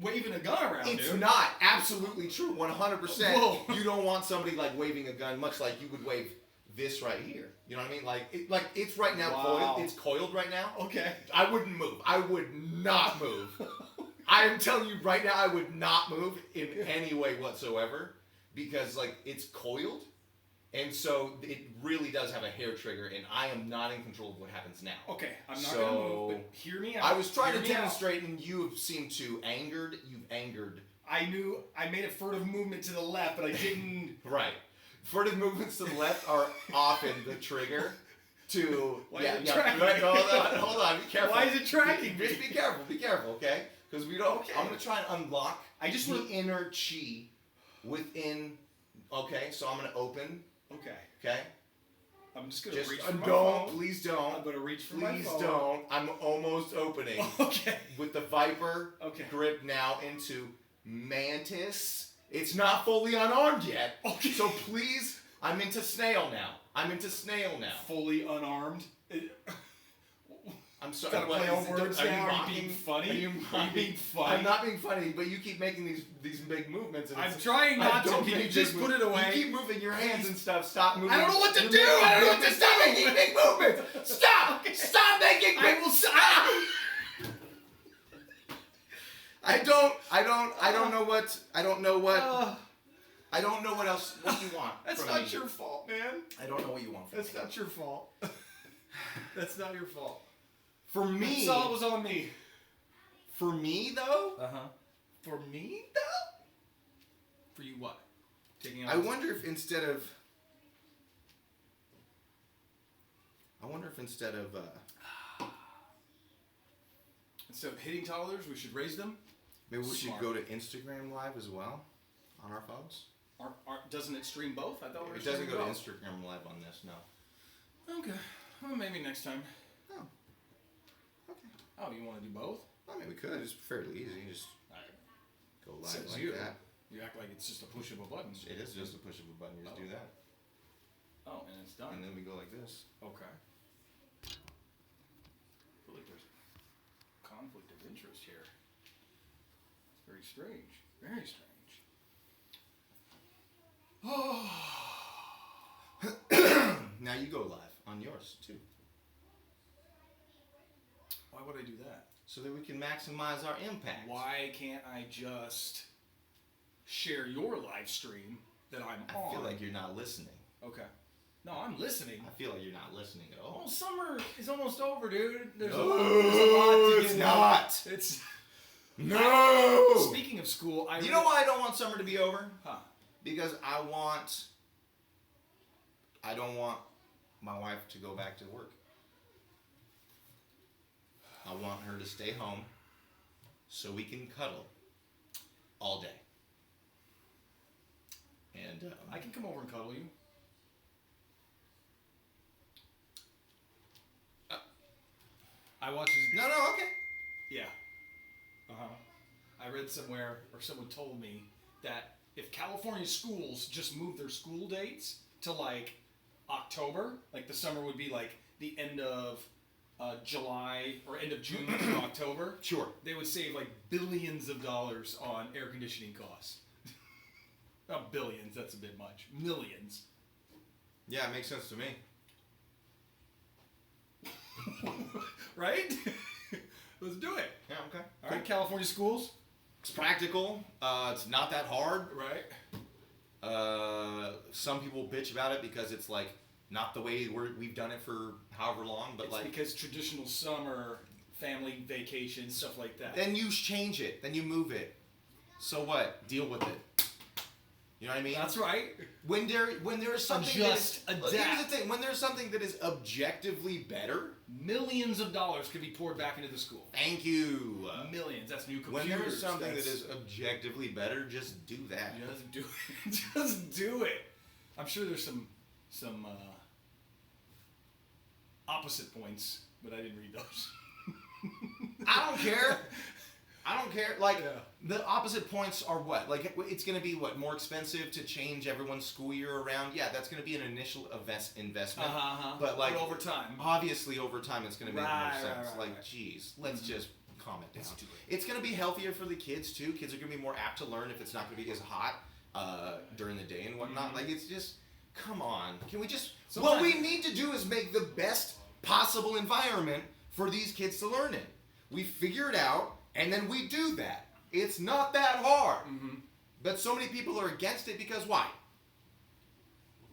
Speaker 2: waving a gun around.
Speaker 1: It's
Speaker 2: dude.
Speaker 1: not absolutely true. 100%.
Speaker 2: Whoa.
Speaker 1: You don't want somebody waving a gun, much like you would wave this right here. You know what I mean? It's right now coiled. It's coiled right now.
Speaker 2: Okay.
Speaker 1: I wouldn't move. I would not move. I am telling you right now, I would not move in any way whatsoever because it's coiled, and so it really does have a hair trigger, and I am not in control of what happens now.
Speaker 2: Okay, I'm not gonna move, but hear me out.
Speaker 1: I was trying to demonstrate, and you have seemed to angered. You've angered.
Speaker 2: I knew I made a furtive movement to the left, but I didn't.
Speaker 1: Right. Furtive movements to the left are often the trigger to.
Speaker 2: Why is it
Speaker 1: yeah.
Speaker 2: tracking?
Speaker 1: Right, hold on. Be careful.
Speaker 2: Why is it tracking?
Speaker 1: Just be careful. Okay. Because we don't. Okay. I'm gonna try and unlock. The inner chi within. Okay, so I'm gonna open. Okay.
Speaker 2: I'm just gonna reach for my
Speaker 1: phone.
Speaker 2: phone.
Speaker 1: Please don't.
Speaker 2: I'm gonna reach for my phone.
Speaker 1: Please don't. I'm almost opening.
Speaker 2: Okay.
Speaker 1: With the Viper grip now into Mantis. It's not fully unarmed yet.
Speaker 2: Okay.
Speaker 1: So please, I'm into snail now.
Speaker 2: Fully unarmed.
Speaker 1: I'm sorry.
Speaker 2: Gotta play on words
Speaker 1: are
Speaker 2: now.
Speaker 1: You
Speaker 2: Are you being funny? Are you being funny?
Speaker 1: I'm not being funny, but you keep making these big movements. And
Speaker 2: I'm trying not to. Can you just put it away?
Speaker 1: You keep moving your hands and stuff. Stop moving.
Speaker 2: I don't know what to do. I don't know what to do.
Speaker 1: Stop making big movements. Stop. Stop making big. I don't know what else. What you want?
Speaker 2: That's
Speaker 1: from
Speaker 2: not
Speaker 1: me.
Speaker 2: your fault, man.
Speaker 1: I don't know what you want from
Speaker 2: That's
Speaker 1: me.
Speaker 2: not your fault. That's not your fault.
Speaker 1: For me,
Speaker 2: That's all it was on me.
Speaker 1: For me, though.
Speaker 2: For me, though. For you, what? Taking.
Speaker 1: I wonder if instead of.
Speaker 2: Instead of hitting toddlers, we should raise them.
Speaker 1: Maybe we should go to Instagram Live as well, on our phones.
Speaker 2: Doesn't it stream both? I thought
Speaker 1: it doesn't go to Instagram Live on this. No.
Speaker 2: Okay. Well, maybe next time.
Speaker 1: Oh. Okay.
Speaker 2: Oh, you want to do both?
Speaker 1: I mean, we could. It's fairly easy. You just go live that.
Speaker 2: You act like it's just a push of a button.
Speaker 1: It is just a push of a button. You just do that.
Speaker 2: Oh, and it's done.
Speaker 1: And then we go like this.
Speaker 2: Okay. I feel like there's conflict of interest here. It's very strange. Very strange.
Speaker 1: Now you go live on yours too.
Speaker 2: Why would I do that?
Speaker 1: So that we can maximize our impact.
Speaker 2: Why can't I just share your live stream that I'm on?
Speaker 1: I feel like you're not listening.
Speaker 2: Okay. No, I'm listening.
Speaker 1: I feel like you're not listening at all.
Speaker 2: Oh, summer is almost over, dude. There's
Speaker 1: no,
Speaker 2: a lot to
Speaker 1: it's not.
Speaker 2: It's
Speaker 1: no.
Speaker 2: Speaking of school,
Speaker 1: you know why I don't want summer to be over?
Speaker 2: Huh?
Speaker 1: Because I want I don't want my wife to go back to work. I want her to stay home so we can cuddle all day. And
Speaker 2: I can come over and cuddle you. I watch this.
Speaker 1: No, okay.
Speaker 2: Yeah. I read somewhere, or someone told me, that if California schools just move their school dates to like October, like the summer would be like the end of July or end of June to October.
Speaker 1: Sure.
Speaker 2: They would save like billions of dollars on air conditioning costs. Not billions, that's a bit much. Millions.
Speaker 1: Yeah, it makes sense to me.
Speaker 2: Right? Let's do it.
Speaker 1: Yeah, okay.
Speaker 2: All right, California schools.
Speaker 1: It's practical. It's not that hard.
Speaker 2: Right.
Speaker 1: Some people bitch about it because it's like not the way we've done it for however long, but
Speaker 2: it's
Speaker 1: like
Speaker 2: because traditional summer, family vacation, stuff like that.
Speaker 1: then you change it, then you move it. So what? Deal with it. You know what I mean?
Speaker 2: That's right.
Speaker 1: When there is something
Speaker 2: Adjust,
Speaker 1: that is,
Speaker 2: adapt.
Speaker 1: Here's the thing: when there's something that is objectively better,
Speaker 2: Millions of dollars could be poured back into the school.
Speaker 1: thank you.
Speaker 2: Millions. That's new computers.
Speaker 1: When there is something that
Speaker 2: That's-
Speaker 1: is objectively better, just do that.
Speaker 2: Just do it. Just do it. I'm sure there's some opposite points, but I didn't read those.
Speaker 1: I don't care. I don't care. Like,
Speaker 2: Yeah.
Speaker 1: the opposite points are what? Like, it's going to be what? More expensive to change everyone's school year around? Yeah, that's going to be an initial investment. But, like,
Speaker 2: over time.
Speaker 1: obviously, over time, it's going to make
Speaker 2: Right,
Speaker 1: more sense.
Speaker 2: right,
Speaker 1: like,
Speaker 2: right.
Speaker 1: geez, let's just calm it down.
Speaker 2: Let's do it.
Speaker 1: It's going to be healthier for the kids, too. Kids are going to be more apt to learn if it's not going to be as hot during the day and whatnot. Like, it's just, come on. Can we just... What we need to do is make the best possible environment for these kids to learn in. We figure it out, and then we do that. It's not that hard.
Speaker 2: Mm-hmm.
Speaker 1: But so many people are against it because why?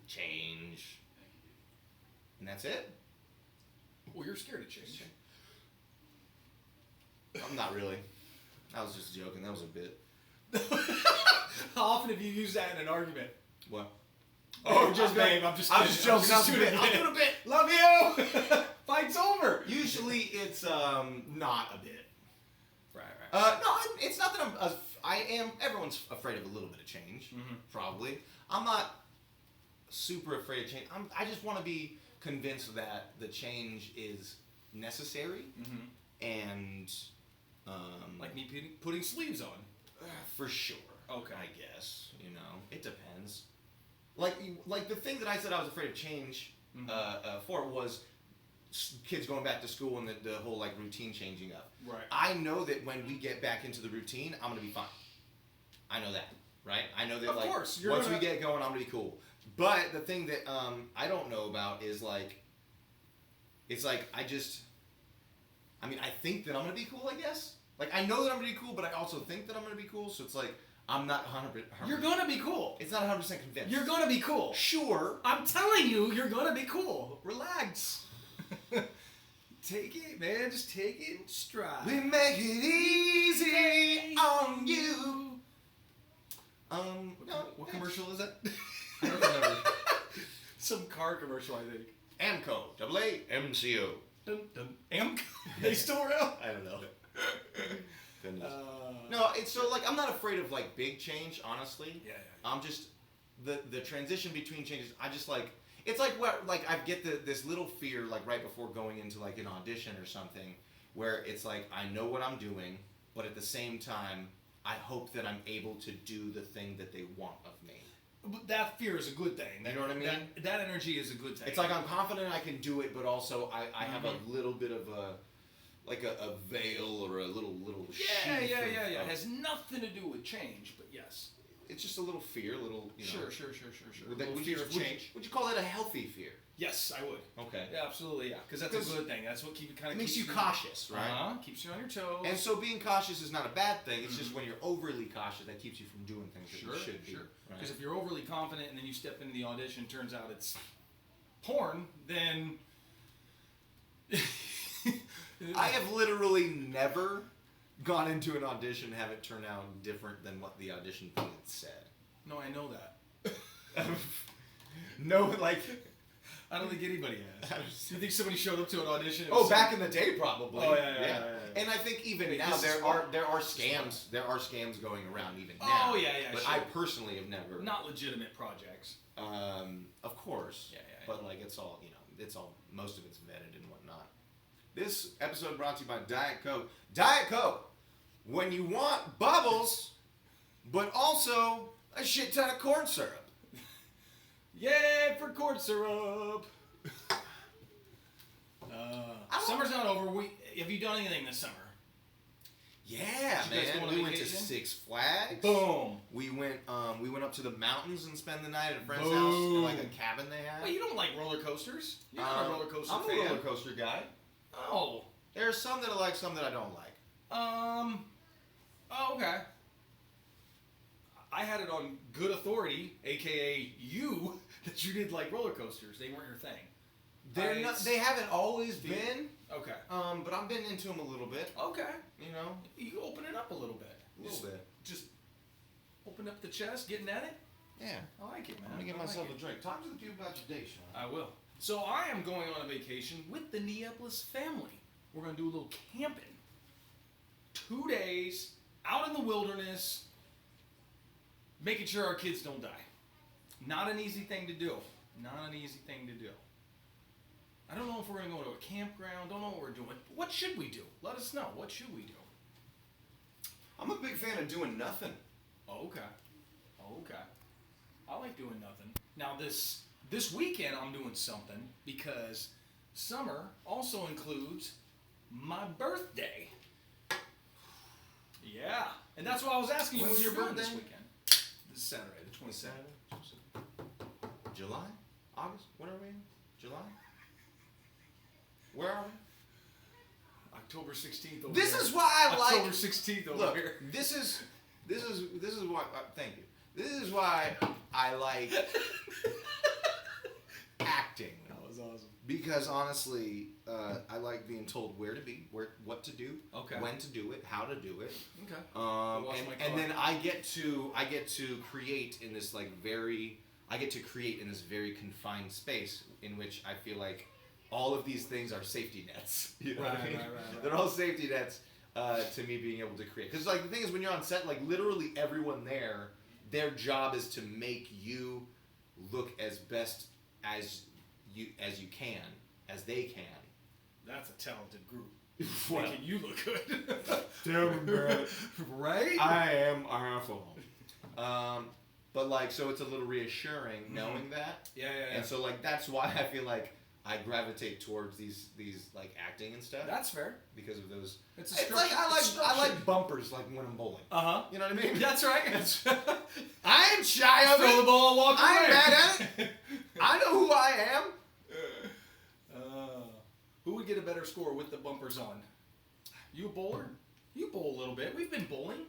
Speaker 1: Change. And that's it.
Speaker 2: Well, you're scared of change.
Speaker 1: I'm not really. I was just joking. That was a bit.
Speaker 2: How often have you used that in an argument?
Speaker 1: What?
Speaker 2: Oh, just babe. I'm just
Speaker 1: joking. I'll do it. I'll do it a bit. Love you.
Speaker 2: Fight's over.
Speaker 1: Usually it's not a bit.
Speaker 2: Right.
Speaker 1: No, it's not that I am. Everyone's afraid of a little bit of change. Probably. I'm not super afraid of change. I just want to be convinced that the change is necessary and
Speaker 2: Like me putting sleeves on.
Speaker 1: for sure.
Speaker 2: Okay.
Speaker 1: I guess it depends. Like the thing that I said I was afraid of change for was kids going back to school and the whole like routine changing up.
Speaker 2: Right.
Speaker 1: I know that when we get back into the routine, I'm gonna be fine. I know that, right? I know that
Speaker 2: Of course, you're
Speaker 1: once
Speaker 2: gonna-
Speaker 1: we get going, I'm gonna be cool. But the thing that I don't know about is like, it's like I think that I'm gonna be cool. I guess. Like I know that I'm gonna be cool, but I also think that I'm gonna be cool. So it's like I'm not 100%.
Speaker 2: You're gonna be cool.
Speaker 1: It's not 100% convinced.
Speaker 2: You're gonna be cool.
Speaker 1: Sure.
Speaker 2: I'm telling you, you're gonna be cool. Relax. Take it, man. Just take it in stride.
Speaker 1: We make it easy on you.
Speaker 2: What commercial is that?
Speaker 1: I don't remember.
Speaker 2: Some car commercial, I think.
Speaker 1: Amco, AAMCO.
Speaker 2: Dun, dun. Amco? They still around?
Speaker 1: I don't know. Goodness. No, it's so like I'm not afraid of like big change, honestly.
Speaker 2: Yeah.
Speaker 1: I'm just the transition between changes. I just like it's like what like I get this little fear like right before going into like an audition or something, where it's like I know what I'm doing, but at the same time I hope that I'm able to do the thing that they want of me.
Speaker 2: But that fear is a good thing.
Speaker 1: You know what I mean?
Speaker 2: That energy is a good thing.
Speaker 1: It's like I'm confident I can do it, but also I have a little bit of a veil or a little
Speaker 2: Yeah.
Speaker 1: sheath
Speaker 2: It
Speaker 1: of-
Speaker 2: has nothing to do with change, but yes.
Speaker 1: It's just a little fear, a little
Speaker 2: Sure.
Speaker 1: Would,
Speaker 2: Little fear of change.
Speaker 1: Would you call it a healthy fear?
Speaker 2: Yes, I would.
Speaker 1: Okay.
Speaker 2: Yeah, absolutely, yeah. Because that's a good thing. That's what kind
Speaker 1: It
Speaker 2: of
Speaker 1: makes you cautious, right?
Speaker 2: Keeps you on your toes.
Speaker 1: And so being cautious is not a bad thing. It's just when you're overly cautious that keeps you from doing things that you should be.
Speaker 2: Sure.
Speaker 1: Right?
Speaker 2: Because if you're overly confident and then you step into the audition, turns out it's porn, then
Speaker 1: I have literally never gone into an audition and have it turn out different than what the audition thing had said.
Speaker 2: No, I know that.
Speaker 1: No, like
Speaker 2: I don't think anybody has. You think somebody showed up to an audition?
Speaker 1: Back in the day, probably.
Speaker 2: Oh yeah.
Speaker 1: And I think even now there are scams. There are scams going around even now.
Speaker 2: Oh yeah.
Speaker 1: But
Speaker 2: sure.
Speaker 1: I personally have never.
Speaker 2: Not legitimate projects.
Speaker 1: Of course.
Speaker 2: Yeah.
Speaker 1: But like it's all most of it's vetted and whatnot. This episode brought to you by Diet Coke. Diet Coke, when you want bubbles, but also a shit ton of corn syrup.
Speaker 2: Yay for corn syrup! Summer's not over. Have you done anything this summer?
Speaker 1: Yeah, man. We went to Six Flags.
Speaker 2: Boom.
Speaker 1: We went up to the mountains and spent the night at a friend's house in like a cabin they had.
Speaker 2: Well, you don't like roller coasters? You're not a roller coaster fan.
Speaker 1: I'm a roller coaster guy.
Speaker 2: Oh.
Speaker 1: There are some that I like, some that I don't like.
Speaker 2: Oh, okay. I had it on good authority, aka you, that you did like roller coasters. They weren't your thing.
Speaker 1: They haven't always been.
Speaker 2: Okay.
Speaker 1: But I've been into them a little bit.
Speaker 2: Okay.
Speaker 1: You know.
Speaker 2: You open it up a little bit.
Speaker 1: A little bit.
Speaker 2: Just open up the chest, getting at it.
Speaker 1: Yeah.
Speaker 2: I like it, man.
Speaker 1: I'm gonna get myself a drink. Talk to the people about your day, Shawn.
Speaker 2: I will. So I am going on a vacation with the Neapolis family. We're gonna do a little camping. 2 days out in the wilderness, making sure our kids don't die. Not an easy thing to do. I don't know if we're going to go to a campground. Don't know what we're doing. What should we do? Let us know. What should we do?
Speaker 1: I'm a big fan of doing nothing.
Speaker 2: Okay. I like doing nothing. Now this weekend I'm doing something because summer also includes my birthday. Yeah. And that's why I was asking you
Speaker 1: When's
Speaker 2: what
Speaker 1: your
Speaker 2: you're doing
Speaker 1: birthday?
Speaker 2: this weekend. This Saturday, the 27th.
Speaker 1: July? August? What are we in? July? Where are we?
Speaker 2: October 16th over
Speaker 1: This
Speaker 2: here.
Speaker 1: is why I like...
Speaker 2: October 16th over here.
Speaker 1: This is why... thank you. This is why I like acting.
Speaker 2: That was awesome.
Speaker 1: Because honestly, I like being told where to be, what to do, when to do it, how to do it.
Speaker 2: Okay.
Speaker 1: And then I get to create in this very confined space in which I feel like all of these things are safety nets. You know what I mean? Right. They're all safety nets to me being able to create. Because like the thing is, when you're on set, like literally everyone there, their job is to make you look as best as you can, as they can.
Speaker 2: That's a talented group.
Speaker 1: Well,
Speaker 2: making you look good.
Speaker 1: Damn, man.
Speaker 2: Right?
Speaker 1: I am awful. But like, so it's a little reassuring knowing that.
Speaker 2: Yeah.
Speaker 1: And so like, that's why I feel like I gravitate towards these like acting and stuff.
Speaker 2: That's fair.
Speaker 1: Because of those.
Speaker 2: It's
Speaker 1: like I like bumpers like when I'm bowling. You know what I mean?
Speaker 2: That's right.
Speaker 1: I ain't shy of it.
Speaker 2: Throw the ball and walk away.
Speaker 1: I ain't mad at it. I know who I am.
Speaker 2: Who would get a better score with the bumpers on? You a bowler? You bowl a little bit. We've been bowling.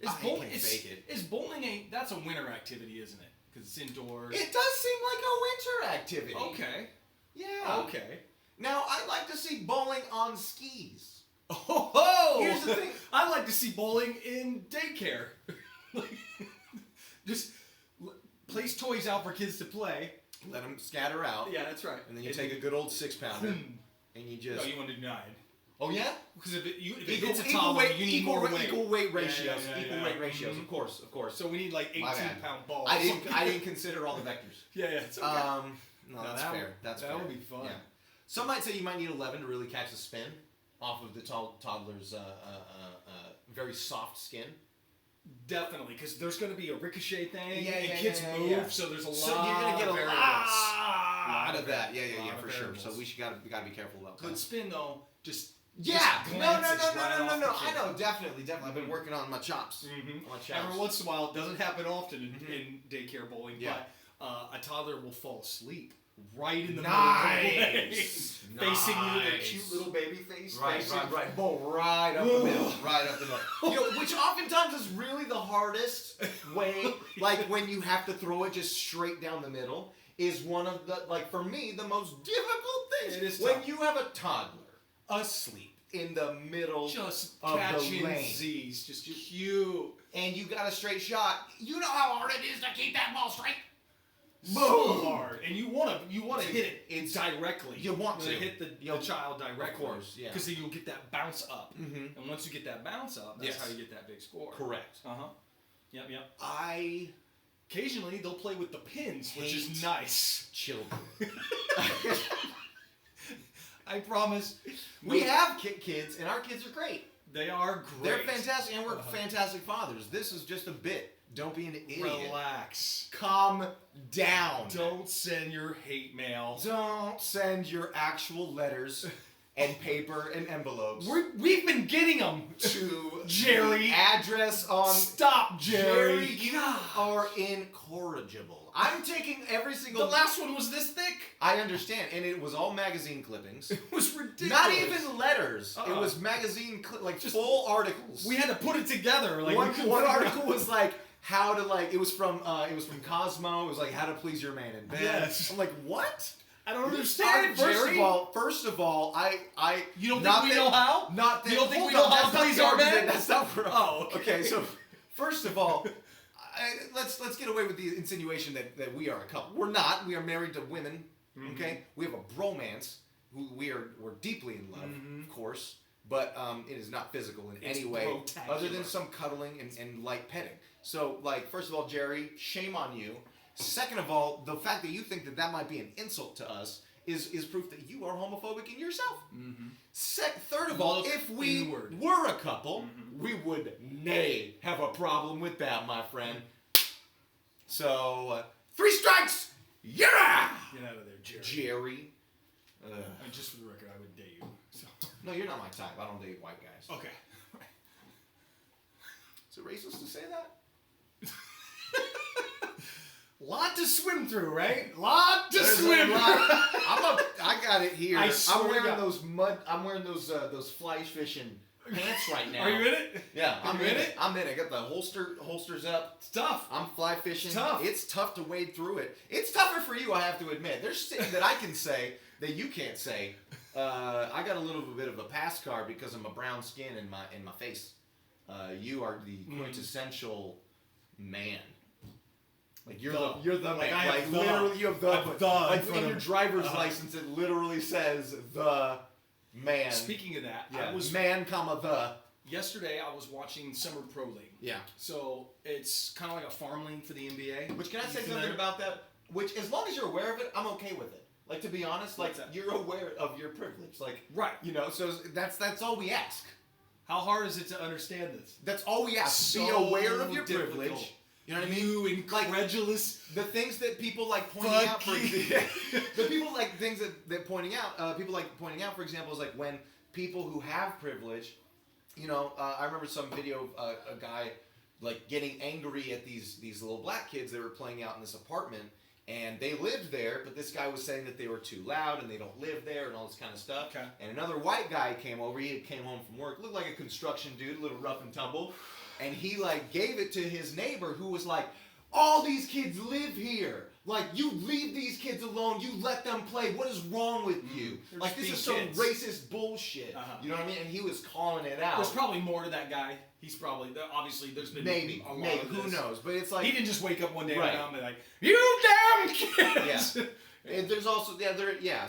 Speaker 2: Is bowling that's a winter activity, isn't it? Because it's indoors.
Speaker 1: It does seem like a winter activity.
Speaker 2: Okay.
Speaker 1: Yeah.
Speaker 2: Okay.
Speaker 1: Now, I like to see bowling on skis.
Speaker 2: Oh!
Speaker 1: Here's the thing.
Speaker 2: I like to see bowling in daycare. Just place toys out for kids to play.
Speaker 1: Let them scatter out.
Speaker 2: Yeah, that's right.
Speaker 1: And then you take a good old 6-pounder and you just...
Speaker 2: No, you want to do 9.
Speaker 1: Oh, yeah?
Speaker 2: Because if it's a toddler, you need more weight.
Speaker 1: Equal weight ratios. Equal weight ratios, of course.
Speaker 2: So we need like 18-pound balls.
Speaker 1: I didn't consider all the vectors.
Speaker 2: Yeah, it's okay.
Speaker 1: No, that's fair.
Speaker 2: That would be fun.
Speaker 1: Yeah. Some might say you might need 11 to really catch the spin off of the toddler's very soft skin.
Speaker 2: Definitely, because there's going to be a ricochet thing,
Speaker 1: and
Speaker 2: kids move, so there's a lot.
Speaker 1: So you're going to get a lot of that. Yeah, for sure.
Speaker 2: Variables.
Speaker 1: So we gotta be careful about that.
Speaker 2: Good spin though, just
Speaker 1: no. I know, definitely. I've been working on my chops. My chops.
Speaker 2: Every once in a while, it doesn't happen often in daycare bowling, but a toddler will fall asleep right in the middle of the play, facing you with a cute little baby face.
Speaker 1: Right. Bowl right up the middle. You know, which oftentimes is really the hardest way. Like when you have to throw it just straight down the middle is one of the, like for me, the most difficult things.
Speaker 2: It is
Speaker 1: when
Speaker 2: tough.
Speaker 1: you have a toddler asleep in the middle
Speaker 2: Just
Speaker 1: of
Speaker 2: catching
Speaker 1: the lane.
Speaker 2: Z's, just cute.
Speaker 1: And you got a straight shot. You know how hard it is to keep that ball straight.
Speaker 2: so hard, and you want to hit it directly.
Speaker 1: You want to
Speaker 2: hit the child directly,
Speaker 1: of course, yeah,
Speaker 2: because then you'll get that bounce up,
Speaker 1: and
Speaker 2: once you get that bounce up, that's how you get that big score.
Speaker 1: Correct.
Speaker 2: Yep.
Speaker 1: Occasionally
Speaker 2: they'll play with the pins, which is nice.
Speaker 1: Children.
Speaker 2: I promise.
Speaker 1: We have kids, and our kids are great.
Speaker 2: They are great.
Speaker 1: They're fantastic, and we're fantastic fathers. This is just a bit. Don't be an idiot.
Speaker 2: Relax.
Speaker 1: Calm down.
Speaker 2: Don't send your hate mail.
Speaker 1: Don't send your actual letters and paper and envelopes.
Speaker 2: We've been getting them
Speaker 1: to
Speaker 2: Jerry.
Speaker 1: The address on.
Speaker 2: Stop, Jerry.
Speaker 1: You are incorrigible. I'm taking every single.
Speaker 2: The last one was this thick.
Speaker 1: I understand, and it was all magazine clippings.
Speaker 2: It was ridiculous.
Speaker 1: Not even letters. It was magazine just full articles.
Speaker 2: We had to put it together. Like
Speaker 1: one article was like how to it was from Cosmo. It was like how to please your man in bed.
Speaker 2: Yes.
Speaker 1: I'm like, what?
Speaker 2: I don't understand, Jerry.
Speaker 1: First of all, I
Speaker 2: you don't think we know how?
Speaker 1: Not that.
Speaker 2: You don't think we know how to please our man?
Speaker 1: That's not.
Speaker 2: Oh,
Speaker 1: okay. So first of all. Let's get away with the insinuation that we are a couple. We're not. We are married to women. Okay, we have a bromance. We're deeply in love, of course, but it is not physical in any way, other than some cuddling and light petting. So, first of all, Jerry, shame on you. Second of all, the fact that you think that might be an insult to us is proof that you are homophobic in yourself. Third of all, if we were a couple, we would have a problem with that, my friend. So, 3 strikes! Yeah!
Speaker 2: Get out of there, Jerry.
Speaker 1: Jerry.
Speaker 2: And just for the record, I would date you. So.
Speaker 1: No, you're not my type. I don't date white guys.
Speaker 2: Okay.
Speaker 1: Is it racist to say that?
Speaker 2: Lot to swim through, right? Lot to swim through.
Speaker 1: I got it here. I'm wearing those fly fishing pants right now.
Speaker 2: Are you in it?
Speaker 1: Yeah, I'm in it. I'm in it. I got the holsters up.
Speaker 2: It's tough.
Speaker 1: I'm fly fishing.
Speaker 2: It's tough.
Speaker 1: It's tough to wade through it. It's tougher for you, I have to admit. There's things that I can say that you can't say. I got a little bit of a pass card because of my brown skin and my face. You are the quintessential man. Like you're the man. Like literally, you have the in your driver's license. It literally says the man.
Speaker 2: Speaking of that,
Speaker 1: I was man, the.
Speaker 2: Yesterday, I was watching Summer Pro League.
Speaker 1: Yeah.
Speaker 2: So it's kind of like a farm league for the NBA.
Speaker 1: Which can I say something about that? Which, as long as you're aware of it, I'm okay with it. Like, to be honest, you're aware of your privilege. Like,
Speaker 2: right.
Speaker 1: So that's all we ask.
Speaker 2: How hard is it to understand this?
Speaker 1: That's all we ask.
Speaker 2: So
Speaker 1: be aware of your
Speaker 2: difficult.
Speaker 1: Privilege. You know what I mean?
Speaker 2: You incredulous.
Speaker 1: The things that people like pointing out. The people like things that pointing out. People like pointing out, for example, is like when people who have privilege. I remember some video of a guy like getting angry at these little black kids that were playing out in this apartment, and they lived there, but this guy was saying that they were too loud and they don't live there and all this kind of stuff.
Speaker 2: Okay.
Speaker 1: And another white guy came over. He came home from work, looked like a construction dude, a little rough and tumble, and he gave it to his neighbor, who was like, "All these kids live here. Like, you leave these kids alone. You let them play. What is wrong with you? This is some racist bullshit." You know what I mean? And he was calling it out.
Speaker 2: There's probably more to that guy. He's probably, obviously, there's been
Speaker 1: maybe
Speaker 2: a lot of this.
Speaker 1: Who knows? But it's like
Speaker 2: he didn't just wake up one day and be like, "You damn kids!"
Speaker 1: Yeah. And there's also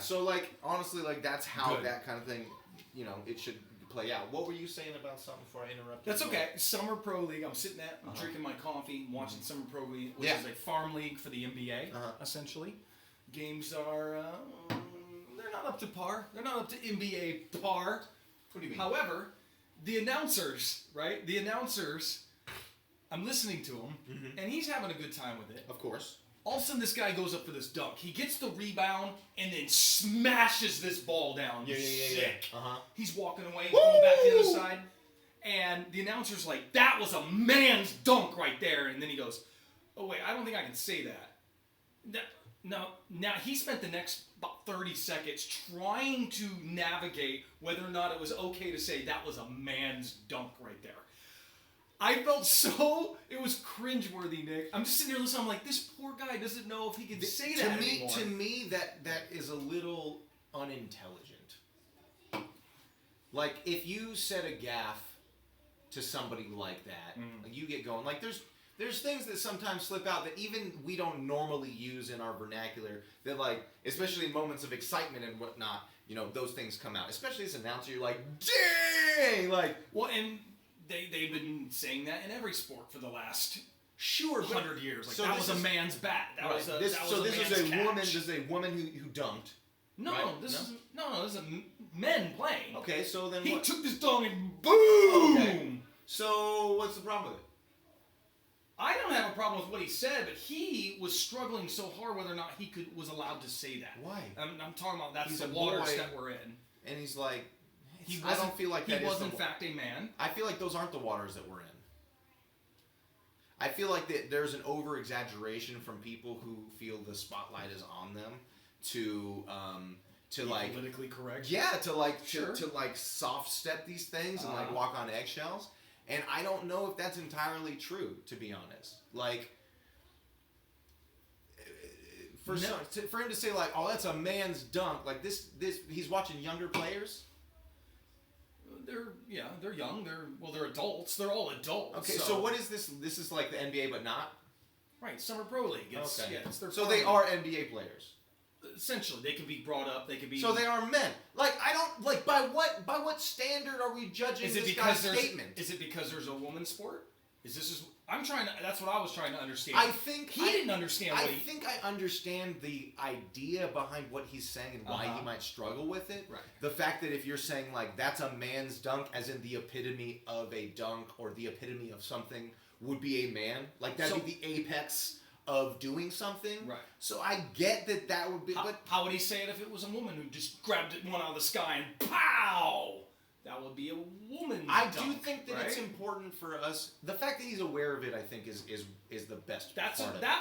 Speaker 1: So honestly, that's how that kind of thing, it should play out. What were you saying about something before I interrupted?
Speaker 2: That's okay. Summer Pro League. I'm sitting there, drinking my coffee, watching Summer Pro League, which is a farm league for the NBA, essentially. Games are, they're not up to par. They're not up to NBA par.
Speaker 1: What do you mean?
Speaker 2: However, the announcers, right? The announcers, I'm listening to him, and he's having a good time with it.
Speaker 1: Of course.
Speaker 2: All of a sudden, this guy goes up for this dunk. He gets the rebound and then smashes this ball down. Sick. He's walking away, going back to the other side. And the announcer's like, "That was a man's dunk right there." And then he goes, "Oh, wait, I don't think I can say that." Now he spent the next about 30 seconds trying to navigate whether or not it was okay to say that was a man's dunk right there. I felt it was cringeworthy, Nick. I'm just sitting here listening. I'm like, this poor guy doesn't know if he can say that anymore.
Speaker 1: To me, that is a little unintelligent. Like, if you said a gaffe to somebody like that, you get going. Like, there's things that sometimes slip out that even we don't normally use in our vernacular. That like, especially in moments of excitement and whatnot, you know, those things come out. Especially as an announcer, you're like, dang, like,
Speaker 2: well, and they've been saying that in every sport for the last
Speaker 1: sure
Speaker 2: 100 years. Like
Speaker 1: so
Speaker 2: that was a man's bat. That was a
Speaker 1: this
Speaker 2: that
Speaker 1: is a
Speaker 2: man's
Speaker 1: woman.
Speaker 2: catch.
Speaker 1: This is a woman who dunked.
Speaker 2: No,
Speaker 1: right?
Speaker 2: this is men playing.
Speaker 1: Okay, so then
Speaker 2: He
Speaker 1: what?
Speaker 2: took this dong and boom.
Speaker 1: Okay. So what's the problem with it?
Speaker 2: I don't have a problem with what he said, but he was struggling so hard whether or not he was allowed to say that.
Speaker 1: Why?
Speaker 2: I'm talking about that's
Speaker 1: He's
Speaker 2: the
Speaker 1: a
Speaker 2: waters
Speaker 1: boy,
Speaker 2: that we're in.
Speaker 1: And he's like,
Speaker 2: I
Speaker 1: don't feel like
Speaker 2: he
Speaker 1: that
Speaker 2: was
Speaker 1: is
Speaker 2: in fact a man.
Speaker 1: I feel like those aren't the waters that we're in. I feel like that there's an over-exaggeration from people who feel the spotlight is on them to like
Speaker 2: politically correct.
Speaker 1: Yeah, to like
Speaker 2: sure.
Speaker 1: to like soft step these things and like walk on eggshells. And I don't know if that's entirely true, to be honest. Like, for him to say like, "Oh, that's a man's dunk," like this, he's watching younger players.
Speaker 2: They're young. They're adults. They're all adults.
Speaker 1: Okay, so what is this? This is like the NBA, but not.
Speaker 2: Right, Summer Pro League.
Speaker 1: Okay.
Speaker 2: Yeah, it's their
Speaker 1: so they are NBA players.
Speaker 2: Essentially, they can be brought up. They can be.
Speaker 1: So they are men. Like I don't like by what standard are we judging this guy's statement?
Speaker 2: Is it because there's a woman's sport? I'm trying to. That's what I was trying to understand.
Speaker 1: I think
Speaker 2: he didn't understand.
Speaker 1: I think I understand the idea behind what he's saying and why he might struggle with it.
Speaker 2: Right.
Speaker 1: The fact that if you're saying like that's a man's dunk, as in the epitome of a dunk or the epitome of something would be a man, like that'd be the apex of doing something.
Speaker 2: Right.
Speaker 1: So I get that would be. But
Speaker 2: how would he say it if it was a woman who just grabbed one out of the sky and pow? That would be a woman.
Speaker 1: I
Speaker 2: dunk,
Speaker 1: do think that
Speaker 2: right?
Speaker 1: it's important for us. The fact that he's aware of it, I think, is the best.
Speaker 2: That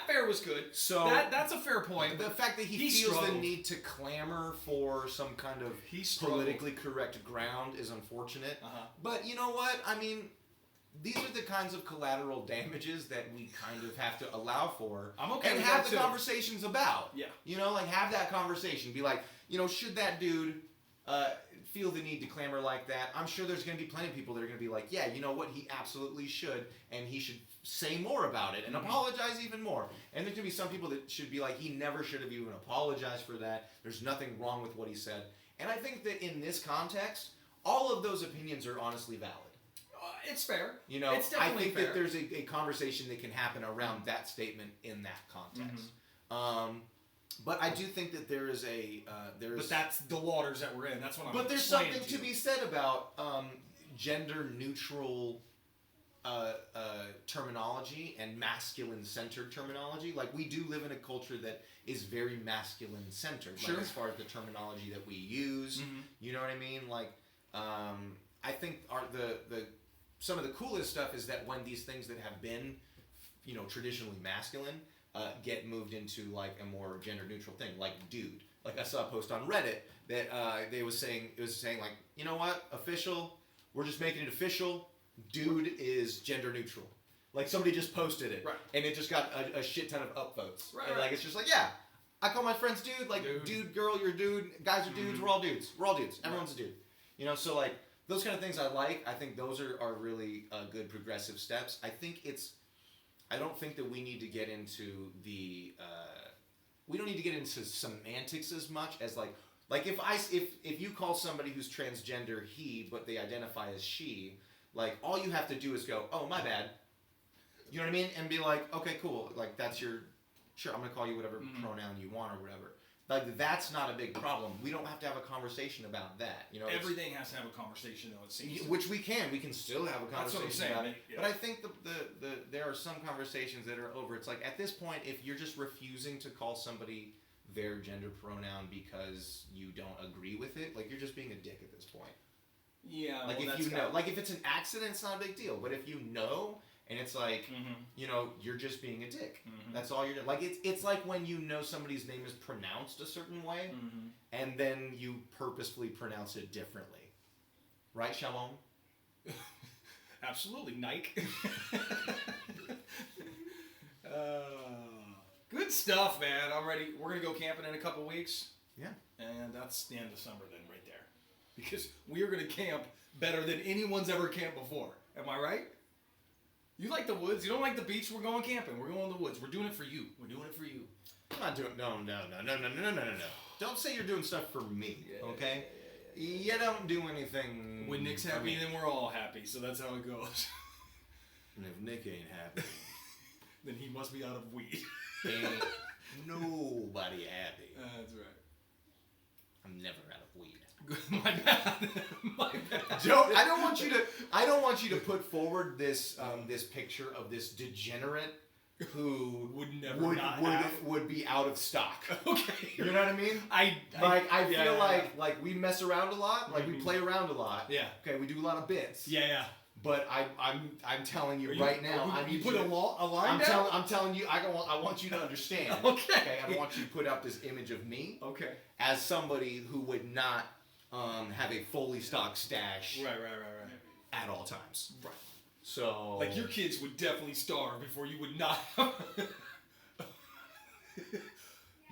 Speaker 2: fair was good.
Speaker 1: So
Speaker 2: that's a fair point.
Speaker 1: The fact that he feels struggled. The need to clamor for some kind of politically correct ground is unfortunate. But you know what? I mean, these are the kinds of collateral damages that we kind of have to allow for.
Speaker 2: I'm okay
Speaker 1: and
Speaker 2: with
Speaker 1: have
Speaker 2: that
Speaker 1: the
Speaker 2: too.
Speaker 1: Conversations about.
Speaker 2: Yeah.
Speaker 1: You know, like have that conversation. Be like, you know, should that dude feel the need to clamor like that? I'm sure there's going to be plenty of people that are going to be like, yeah, you know what, he absolutely should, and he should say more about it and apologize even more. And there's going to be some people that should be like, he never should have even apologized for that. There's nothing wrong with what he said. And I think that in this context, all of those opinions are honestly valid.
Speaker 2: It's fair.
Speaker 1: You know,
Speaker 2: it's definitely
Speaker 1: I think
Speaker 2: fair.
Speaker 1: that there's a conversation that can happen around that statement in that context. But I do think that there is
Speaker 2: But that's the waters that we're in. That's what I'm.
Speaker 1: But there's something to be said about gender neutral terminology and masculine centered terminology. Like we do live in a culture that is very masculine centered.
Speaker 2: Sure.
Speaker 1: Like as far as the terminology that we use, you know what I mean? Like I think some of the coolest stuff is that when these things that have been, you know, traditionally masculine. Get moved into like a more gender neutral thing, like dude. Like I saw a post on Reddit that it was saying like, you know what, official, we're just making it official. Dude is gender neutral. Like somebody just posted it,
Speaker 2: right.
Speaker 1: And it just got a shit ton of upvotes.
Speaker 2: Right,
Speaker 1: and like it's just like, yeah, I call my friends dude. Like dude, girl, you're a dude. Guys are dudes. We're all dudes. We're all dudes. Everyone's a dude. You know, so like those kind of things I like. I think those are really good progressive steps. I don't think that we need to get into we don't need to get into semantics as much as like if you call somebody who's transgender he, but they identify as she, like all you have to do is go, oh my bad, you know what I mean, and be like, okay, cool, like that's your, sure, I'm gonna call you whatever pronoun you want or whatever. Like that's not a big problem. We don't have to have a conversation about that. You know,
Speaker 2: everything has to have a conversation though. It seems.
Speaker 1: Which we can. We can still have a conversation about it.
Speaker 2: Yeah.
Speaker 1: But I think there are some conversations that are over. It's like at this point, if you're just refusing to call somebody their gender pronoun because you don't agree with it, like you're just being a dick at this point.
Speaker 2: Yeah.
Speaker 1: Like if you know, like if it's an accident, it's not a big deal. But if you know. And it's like, you know, you're just being a dick. That's all you're doing. Like, it's like when you know somebody's name is pronounced a certain way, and then you purposefully pronounce it differently. Right, Shawn?
Speaker 2: Absolutely, Nike. Good stuff, man. I'm ready. We're going to go camping in a couple weeks.
Speaker 1: Yeah.
Speaker 2: And that's the end of summer then, right there. Because we are going to camp better than anyone's ever camped before. Am I right? You like the woods. You don't like the beach. We're going camping. We're going to the woods. We're doing it for you. We're doing it for you.
Speaker 1: I'm not doing. No. Don't say you're doing stuff for me. Okay. You don't do anything.
Speaker 2: When Nick's happy, then we're all happy. So that's how it goes.
Speaker 1: And if Nick ain't happy,
Speaker 2: then he must be out of weed.
Speaker 1: ain't nobody happy.
Speaker 2: That's right.
Speaker 1: I'm never out of weed.
Speaker 2: My bad. My bad.
Speaker 1: Joe, I don't want you to put forward this this picture of this degenerate who would be out of stock.
Speaker 2: Okay.
Speaker 1: You know what I mean? I feel like we mess around a lot, like we play around a lot.
Speaker 2: Yeah.
Speaker 1: Okay, we do a lot of bits.
Speaker 2: Yeah.
Speaker 1: But I'm telling you right now,
Speaker 2: you put a line down?
Speaker 1: I'm telling you, I want you to understand.
Speaker 2: Okay.
Speaker 1: I want you to put out this image of me.
Speaker 2: Okay.
Speaker 1: As somebody who would not have a fully stocked stash.
Speaker 2: Right.
Speaker 1: At all times.
Speaker 2: Right.
Speaker 1: So.
Speaker 2: Like your kids would definitely starve before you would not.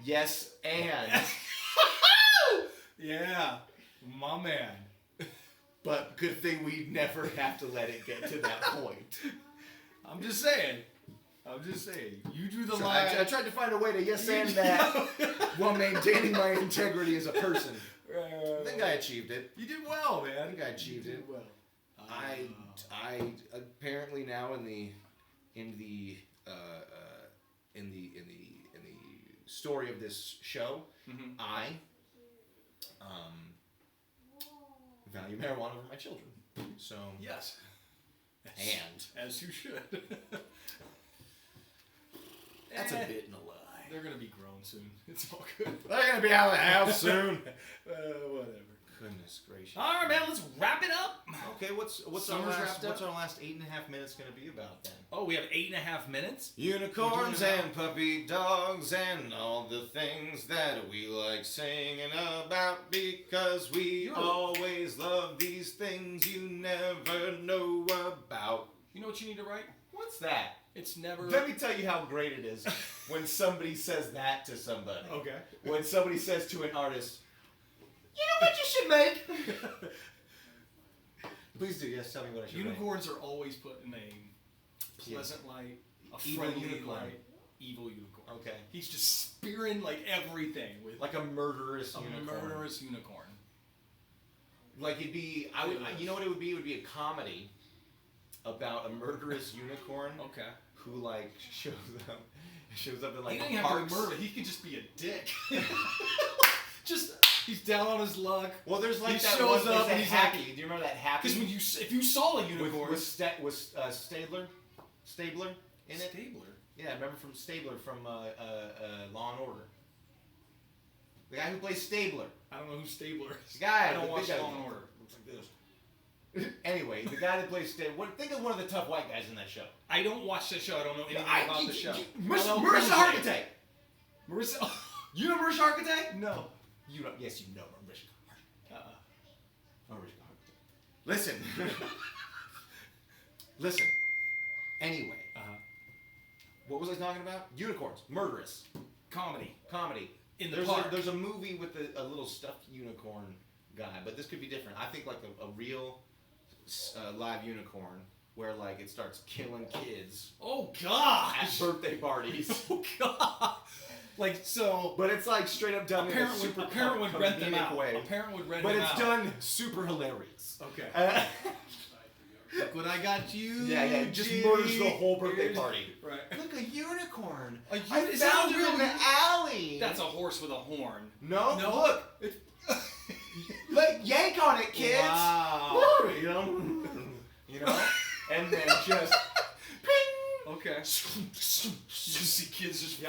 Speaker 1: Yes, and.
Speaker 2: Yeah, my man.
Speaker 1: But good thing we never have to let it get to that point.
Speaker 2: I'm just saying. You drew the line.
Speaker 1: I tried to find a way to and that while maintaining my integrity as a person. I think I achieved it.
Speaker 2: You did well, man.
Speaker 1: I think I achieved it.
Speaker 2: Well.
Speaker 1: I apparently now in the story of this show, I value marijuana over my children. So
Speaker 2: yes,
Speaker 1: and
Speaker 2: as you should.
Speaker 1: That's a bit in a lie.
Speaker 2: They're gonna be grown soon. It's all good.
Speaker 1: They're gonna be out of the house soon.
Speaker 2: Whatever.
Speaker 1: Goodness gracious.
Speaker 2: All right, man. Let's wrap it up.
Speaker 1: Okay, what's our last 8.5 minutes gonna be about then?
Speaker 2: Oh, we have 8.5 minutes.
Speaker 1: Unicorns and puppy dogs and all the things that we like singing about because we always love these things you never know about.
Speaker 2: You know what you need to write?
Speaker 1: What's that?
Speaker 2: It's never.
Speaker 1: Let me tell you how great it is when somebody says that to somebody.
Speaker 2: Okay.
Speaker 1: When somebody says to an artist, you know what you should make? Please do. Yes, tell me what I should make.
Speaker 2: Unicorns are always put in a pleasant light, a
Speaker 1: evil
Speaker 2: friendly
Speaker 1: unicorn.
Speaker 2: light. Evil unicorn.
Speaker 1: Okay.
Speaker 2: He's just spearing like everything with
Speaker 1: like a murderous unicorn.
Speaker 2: A murderous unicorn.
Speaker 1: Like it'd be. You know what it would be? It would be a comedy about a murderous unicorn.
Speaker 2: Okay.
Speaker 1: Who like shows up in like
Speaker 2: he doesn't have to murder. He could just be a dick. Just he's down on his luck.
Speaker 1: Well, there's like
Speaker 2: he
Speaker 1: that
Speaker 2: shows
Speaker 1: one,
Speaker 2: up and he's
Speaker 1: happy.
Speaker 2: Like,
Speaker 1: do you remember that happy?
Speaker 2: Because if you saw a unicorn
Speaker 1: with Stabler in it.
Speaker 2: Stabler.
Speaker 1: Yeah, remember from Stabler from Law and Order. The guy who plays Stabler.
Speaker 2: I don't know who Stabler is.
Speaker 1: The guy.
Speaker 2: I don't watch Law and Order.
Speaker 1: Looks like this. Anyway, the guy that plays Stabler. Think of one of the tough white guys in that show.
Speaker 2: I don't watch the show. I don't know anything about the show.
Speaker 1: Marissa Hargitay.
Speaker 2: Marissa.
Speaker 1: You know Marissa Hargitay?
Speaker 2: No.
Speaker 1: You don't. Yes, you know Marissa Hargitay. Listen. Listen. Anyway. What was I talking about? Unicorns. Murderous.
Speaker 2: Comedy.
Speaker 1: In the park. There's a movie with a little stuffed unicorn guy, but this could be different. I think like a real live unicorn where like it starts killing kids.
Speaker 2: Oh God!
Speaker 1: At birthday parties.
Speaker 2: Oh God! Like so.
Speaker 1: But it's like straight up done in a super
Speaker 2: a parent would rent them out.
Speaker 1: way.
Speaker 2: A parent would rent
Speaker 1: but
Speaker 2: them out.
Speaker 1: But it's done super hilarious.
Speaker 2: Okay. Look what I got you.
Speaker 1: Yeah. Just murders the whole birthday party.
Speaker 2: Right.
Speaker 1: Look, a unicorn.
Speaker 2: I
Speaker 1: found him in the alley.
Speaker 2: That's a horse with a horn.
Speaker 1: No. Look. Look, yank on it, kids.
Speaker 2: Wow.
Speaker 1: Woo, you know, and then just ping.
Speaker 2: Okay. You just see kids just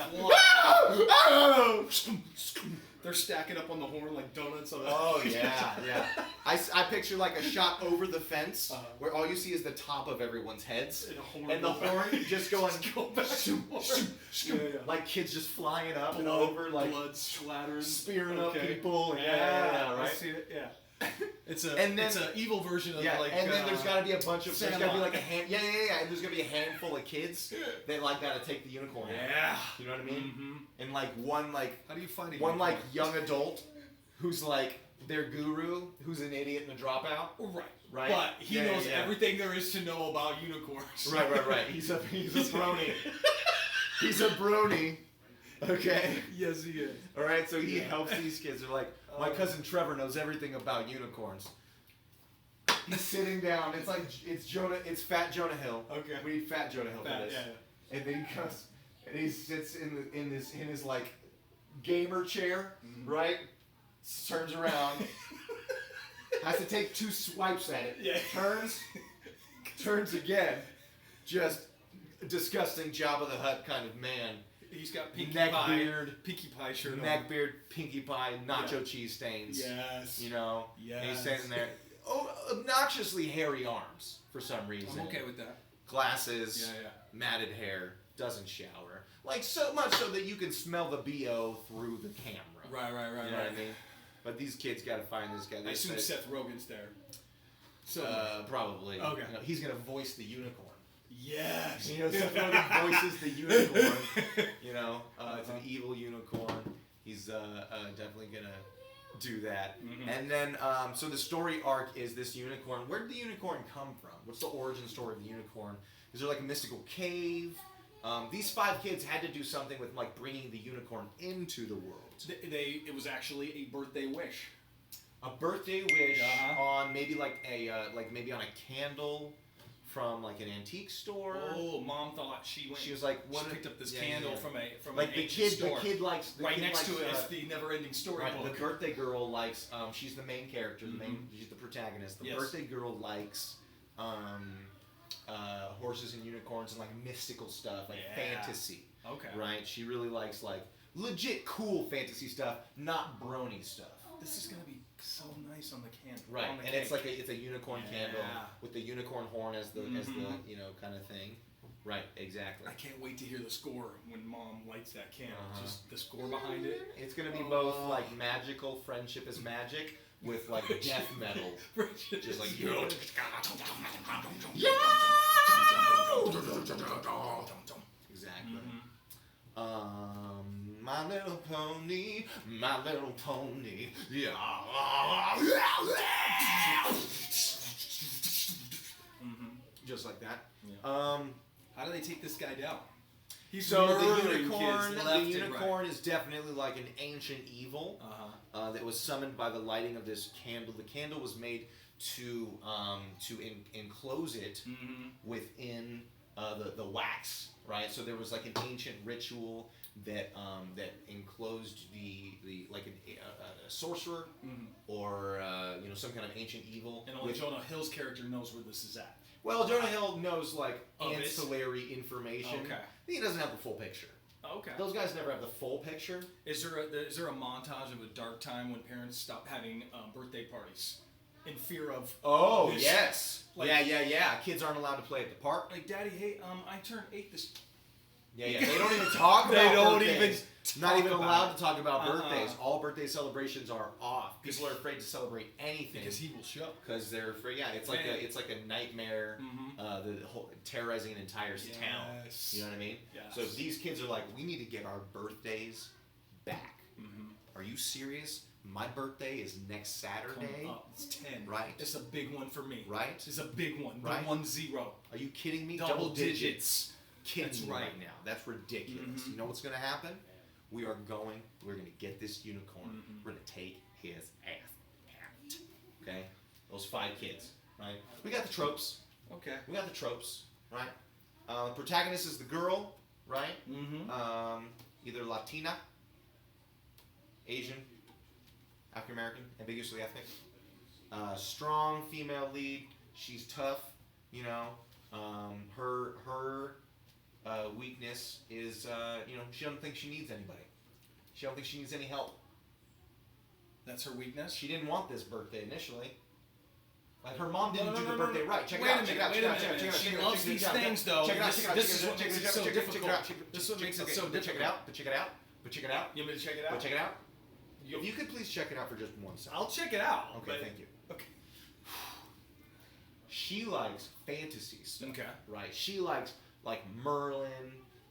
Speaker 2: They're stacking up on the horn like donuts on the
Speaker 1: Oh yeah. I picture like a shot over the fence where all you see is the top of everyone's heads and the horn just going like kids just flying up and over like
Speaker 2: blood splattering,
Speaker 1: spearing up people.
Speaker 2: Right.
Speaker 1: I
Speaker 2: see it. Yeah. It's an evil version of
Speaker 1: like. And then there's got to be a bunch of. There's got to be like a hand. Yeah. And there's gonna be a handful of kids that like got to take the unicorn.
Speaker 2: Yeah.
Speaker 1: You know what I mean?
Speaker 2: Mm-hmm.
Speaker 1: And like one like.
Speaker 2: How do you find it?
Speaker 1: One like young adult who's like their guru, who's an idiot and a dropout.
Speaker 2: Right.
Speaker 1: Right.
Speaker 2: But he knows everything there is to know about unicorns.
Speaker 1: Right. He's a brony. He's a brony. Okay.
Speaker 2: Yes, he is.
Speaker 1: All right. So he helps these kids. They're like, my cousin Trevor knows everything about unicorns. He's sitting down. It's Fat Jonah Hill.
Speaker 2: Okay.
Speaker 1: We need Fat Jonah Hill for this.
Speaker 2: Yeah.
Speaker 1: And then he comes and he sits in his like gamer chair, right? Turns around. Has to take 2 swipes at it.
Speaker 2: Yeah.
Speaker 1: Turns again. Just disgusting Jabba the Hutt kind of man.
Speaker 2: He's got Pinkie Pie shirt on.
Speaker 1: Neck beard, Pinkie Pie, nacho cheese stains.
Speaker 2: Yes.
Speaker 1: You know?
Speaker 2: Yes.
Speaker 1: And he's standing there. Oh, obnoxiously hairy arms for some reason.
Speaker 2: I'm okay with that.
Speaker 1: Glasses. Matted hair. Doesn't shower. Like, so much so that you can smell the BO through the camera.
Speaker 2: Right.
Speaker 1: You know what I mean? But these kids got to find this guy.
Speaker 2: I assume Seth Rogen's there.
Speaker 1: So probably.
Speaker 2: Okay.
Speaker 1: You know, he's gonna voice the unicorn.
Speaker 2: Yes.
Speaker 1: You know, Seth Rogen voices the unicorn. You know, it's an evil unicorn. He's definitely gonna do that. And then, so the story arc is this unicorn. Where did the unicorn come from? What's the origin story of the unicorn? Is there like a mystical cave? These 5 kids had to do something with like bringing the unicorn into the world.
Speaker 2: It was actually a birthday wish.
Speaker 1: A birthday wish on maybe like maybe on a candle from like an antique store.
Speaker 2: Oh, Mom thought she was like,
Speaker 1: she
Speaker 2: picked up this candle from
Speaker 1: like
Speaker 2: an
Speaker 1: the
Speaker 2: ancient
Speaker 1: kid.
Speaker 2: store.
Speaker 1: The kid likes
Speaker 2: right next to it is the never-ending storybook.
Speaker 1: Right, the birthday girl likes. She's the main character. She's the protagonist. The birthday girl likes. Horses and unicorns and like mystical stuff, like fantasy.
Speaker 2: Okay.
Speaker 1: Right? She really likes like legit cool fantasy stuff, not brony stuff.
Speaker 2: This is gonna be so nice on the candle.
Speaker 1: Right, and it's like it's a unicorn candle with the unicorn horn as the you know kind of thing. Right, exactly.
Speaker 2: I can't wait to hear the score when Mom lights that candle. Just the score behind it.
Speaker 1: It's gonna be both like magical, friendship is magic, with like death metal, just like yo. Exactly. My little pony, yeah. Just like that.
Speaker 2: Yeah. How do they take this guy down?
Speaker 1: So the unicorn is definitely like an ancient evil that was summoned by the lighting of this candle. The candle was made to enclose it within the wax, right? So there was like an ancient ritual that enclosed the like a sorcerer or you know some kind of ancient evil.
Speaker 2: And only Jonah Hill's character knows where this is at.
Speaker 1: Well, Jonah Hill knows like ancillary information.
Speaker 2: Okay.
Speaker 1: He doesn't have the full picture.
Speaker 2: Okay.
Speaker 1: Those guys never have the full picture.
Speaker 2: Is there a montage of a dark time when parents stop having birthday parties in fear of?
Speaker 1: Oh
Speaker 2: this,
Speaker 1: yes.
Speaker 2: Like,
Speaker 1: yeah. Kids aren't allowed to play at the park.
Speaker 2: Like, Daddy, hey, I turned 8 this.
Speaker 1: Yeah. They don't even talk about
Speaker 2: They don't
Speaker 1: birthdays.
Speaker 2: even
Speaker 1: Not even
Speaker 2: talk
Speaker 1: allowed
Speaker 2: about
Speaker 1: to talk about birthdays. All birthday celebrations are off. People are afraid to celebrate anything
Speaker 2: because he will show.
Speaker 1: Because they're afraid. Yeah, it's like a nightmare. The whole terrorizing an entire town. You know what I mean?
Speaker 2: Yes.
Speaker 1: So if these kids are like, we need to get our birthdays back. Are you serious? My birthday is next Saturday.
Speaker 2: It's 10.
Speaker 1: Right.
Speaker 2: It's a big one for me.
Speaker 1: Right.
Speaker 2: It's a big one.
Speaker 1: Right.
Speaker 2: 1-0.
Speaker 1: Are you kidding me?
Speaker 2: Double digits.
Speaker 1: Kidding me
Speaker 2: right
Speaker 1: now. That's ridiculous. You know what's going to happen? We're going to get this unicorn. We're going to take his ass out. Okay? Those 5 kids, right? We got the tropes.
Speaker 2: Okay.
Speaker 1: We got the tropes, right? The protagonist is the girl, right? Either Latina, Asian, African American, ambiguously ethnic. Strong female lead. She's tough, you know. Her weakness is, you know, she doesn't think she needs anybody. She don't think she needs any help.
Speaker 2: That's her weakness?
Speaker 1: She didn't want this birthday initially. Like her mom didn't do the birthday right. Check it out.
Speaker 2: She loves these things though. This is what makes it so difficult. This is what makes it so difficult.
Speaker 1: Check it out. Check it out.
Speaker 2: You want me to check it out?
Speaker 1: Check it out. If you could please check it out for just 1 second.
Speaker 2: I'll check it out.
Speaker 1: Okay, thank you.
Speaker 2: Okay.
Speaker 1: She likes fantasy stuff.
Speaker 2: Okay.
Speaker 1: Right. She likes like Merlin,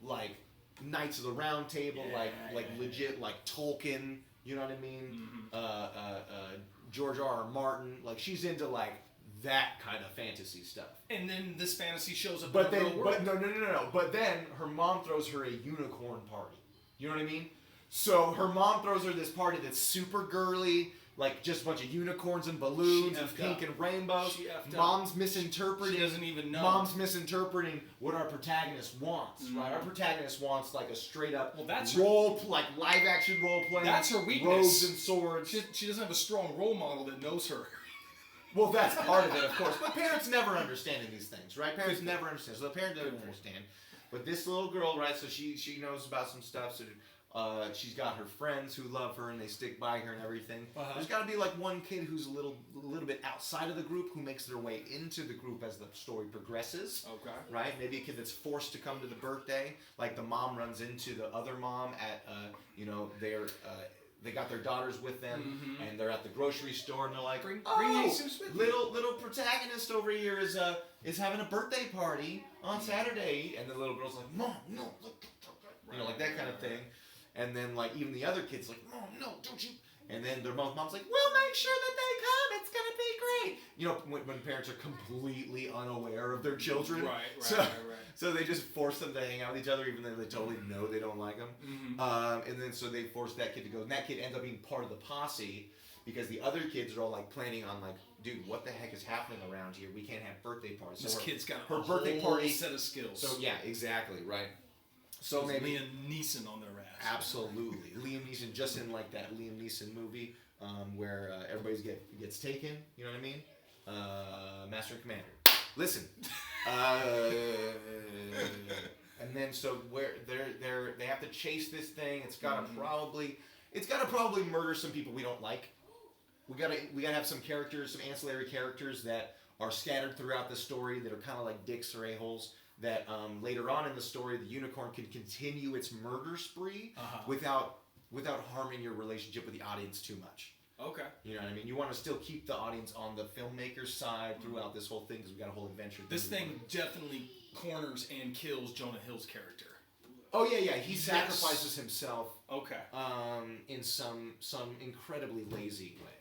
Speaker 1: like Knights of the Round Table, like legit like Tolkien You know what I mean? George R.R. Martin. Like, she's into like that kind of fantasy stuff.
Speaker 2: And then this fantasy shows up
Speaker 1: But
Speaker 2: in the
Speaker 1: then,
Speaker 2: real world.
Speaker 1: but no. But then her mom throws her a unicorn party. You know what I mean? So her mom throws her this party that's super girly, like just a bunch of unicorns and balloons and pink and rainbows. Mom's misinterpreting.
Speaker 2: She doesn't even know.
Speaker 1: Mom's misinterpreting what our protagonist wants, right? Our protagonist wants like a straight up like live action role play.
Speaker 2: That's her weakness.
Speaker 1: Robes and swords.
Speaker 2: She doesn't have a strong role model that knows her.
Speaker 1: Well, that's part of it, of course. But parents never understand these things, right? Parents never understand. So the parent doesn't understand. But this little girl, right? So she knows about some stuff. So she's got her friends who love her and they stick by her and everything. There's got to be like one kid who's a little bit outside of the group who makes their way into the group as the story progresses. Okay. Right? Maybe a kid that's forced to come to the birthday. Like the mom runs into the other mom at they got their daughters with them, and they're at the grocery store, and they're like, little protagonist over here is having a birthday party on Saturday, and the little girl's like, Mom, no, look, like that kind of thing, and then like even the other kids like, Mom, no, don't you? And then their mom's like, we'll make sure that they come. It's gonna be great. You know, when parents are completely unaware of their children, right. So they just force them to hang out with each other, even though they totally know they don't like them. And then so they force that kid to go, and that kid ends up being part of the posse because the other kids are all like planning on like, dude, what the heck is happening around here? We can't have birthday parties.
Speaker 2: This kid's got
Speaker 1: her
Speaker 2: birthday party set of skills.
Speaker 1: So yeah, exactly, right. So maybe
Speaker 2: Liam Neeson on their ass.
Speaker 1: Absolutely, Liam Neeson, just in like that Liam Neeson movie where everybody gets taken. You know what I mean? Master and Commander. Listen, and then so where they have to chase this thing. It's gotta probably murder some people we don't like. We gotta have some characters, some ancillary characters that are scattered throughout the story that are kind of like dicks or a-holes. That later on in the story, the unicorn can continue its murder spree without harming your relationship with the audience too much. Okay. You know what I mean? You want to still keep the audience on the filmmaker's side throughout this whole thing because we got a whole adventure.
Speaker 2: This thing definitely corners and kills Jonah Hill's character.
Speaker 1: Oh yeah. He sacrifices himself.
Speaker 2: Okay.
Speaker 1: In some incredibly lazy way.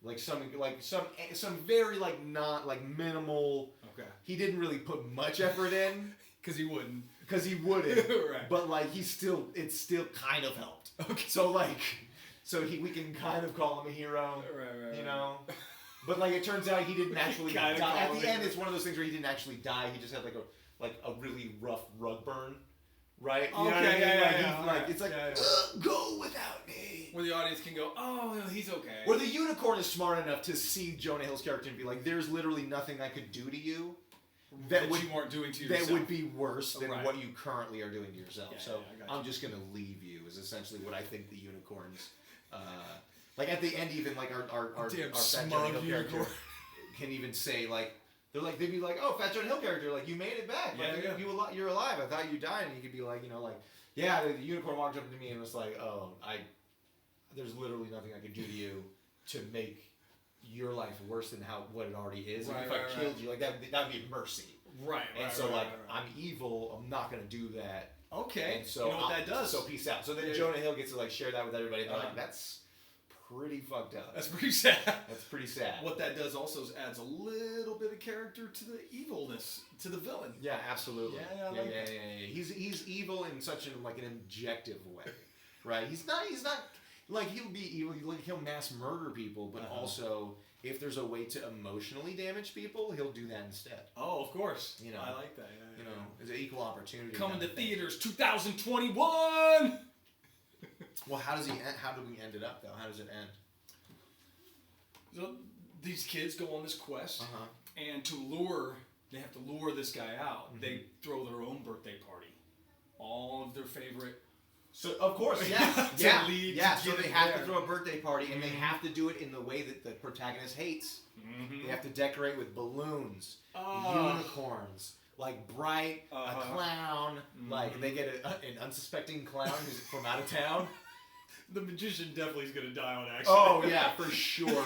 Speaker 1: Like some very like not like minimal. Okay. He didn't really put much effort in
Speaker 2: because he wouldn't.
Speaker 1: Right. But like it still kind of helped. Okay. So we can kind of call him a hero. Right. You know. But like it turns out he didn't actually die. At the end, it's one of those things where he didn't actually die. He just had like a really rough rug burn. Right? You know what I mean? Yeah. It's like, go without me.
Speaker 2: Where the audience can go, oh, he's okay.
Speaker 1: Where the unicorn is smart enough to see Jonah Hill's character and be like, there's literally nothing I could do to you
Speaker 2: that you weren't doing to yourself.
Speaker 1: That would be worse than what you currently are doing to yourself. I'm just going to leave you is essentially what I think the unicorns... like at the end even, like our Fat Jonah Hill character can even say, like, they'd be like, oh, Fat Jonah Hill character, like, you made it back. Like, you're alive. I thought you died. And you could be like, you know, like, yeah, the unicorn walked up to me and was like, oh, there's literally nothing I could do to you to make your life worse than what it already is. Right, if I killed you, like, that would be mercy. Right. And so, I'm evil. I'm not going to do that. Okay. And so, you know what that does. So peace out. So then Jonah Hill gets to, like, share that with everybody. And they're like, that's pretty fucked up.
Speaker 2: That's pretty sad.
Speaker 1: That's pretty sad.
Speaker 2: What that does also is adds a little bit of character to the evilness, to the villain.
Speaker 1: Yeah, absolutely. Yeah. He's evil in such an objective way, right? He's not like he'll be evil. He'll mass murder people, but also if there's a way to emotionally damage people, he'll do that instead.
Speaker 2: Oh, of course.
Speaker 1: You know,
Speaker 2: I like that.
Speaker 1: Yeah, it's an equal opportunity.
Speaker 2: Coming to theaters 2021.
Speaker 1: Well, how do we end it up, though? How does it end?
Speaker 2: So these kids go on this quest, and they have to lure this guy out. Mm-hmm. They throw their own birthday party. All of their favorite.
Speaker 1: So, of course, yeah. So they have to throw a birthday party, and they have to do it in the way that the protagonist hates. Mm-hmm. They have to decorate with balloons, unicorns, like bright, a clown, like they get an unsuspecting clown who's from out of town.
Speaker 2: The magician definitely is going to die on accident.
Speaker 1: Oh yeah, for sure.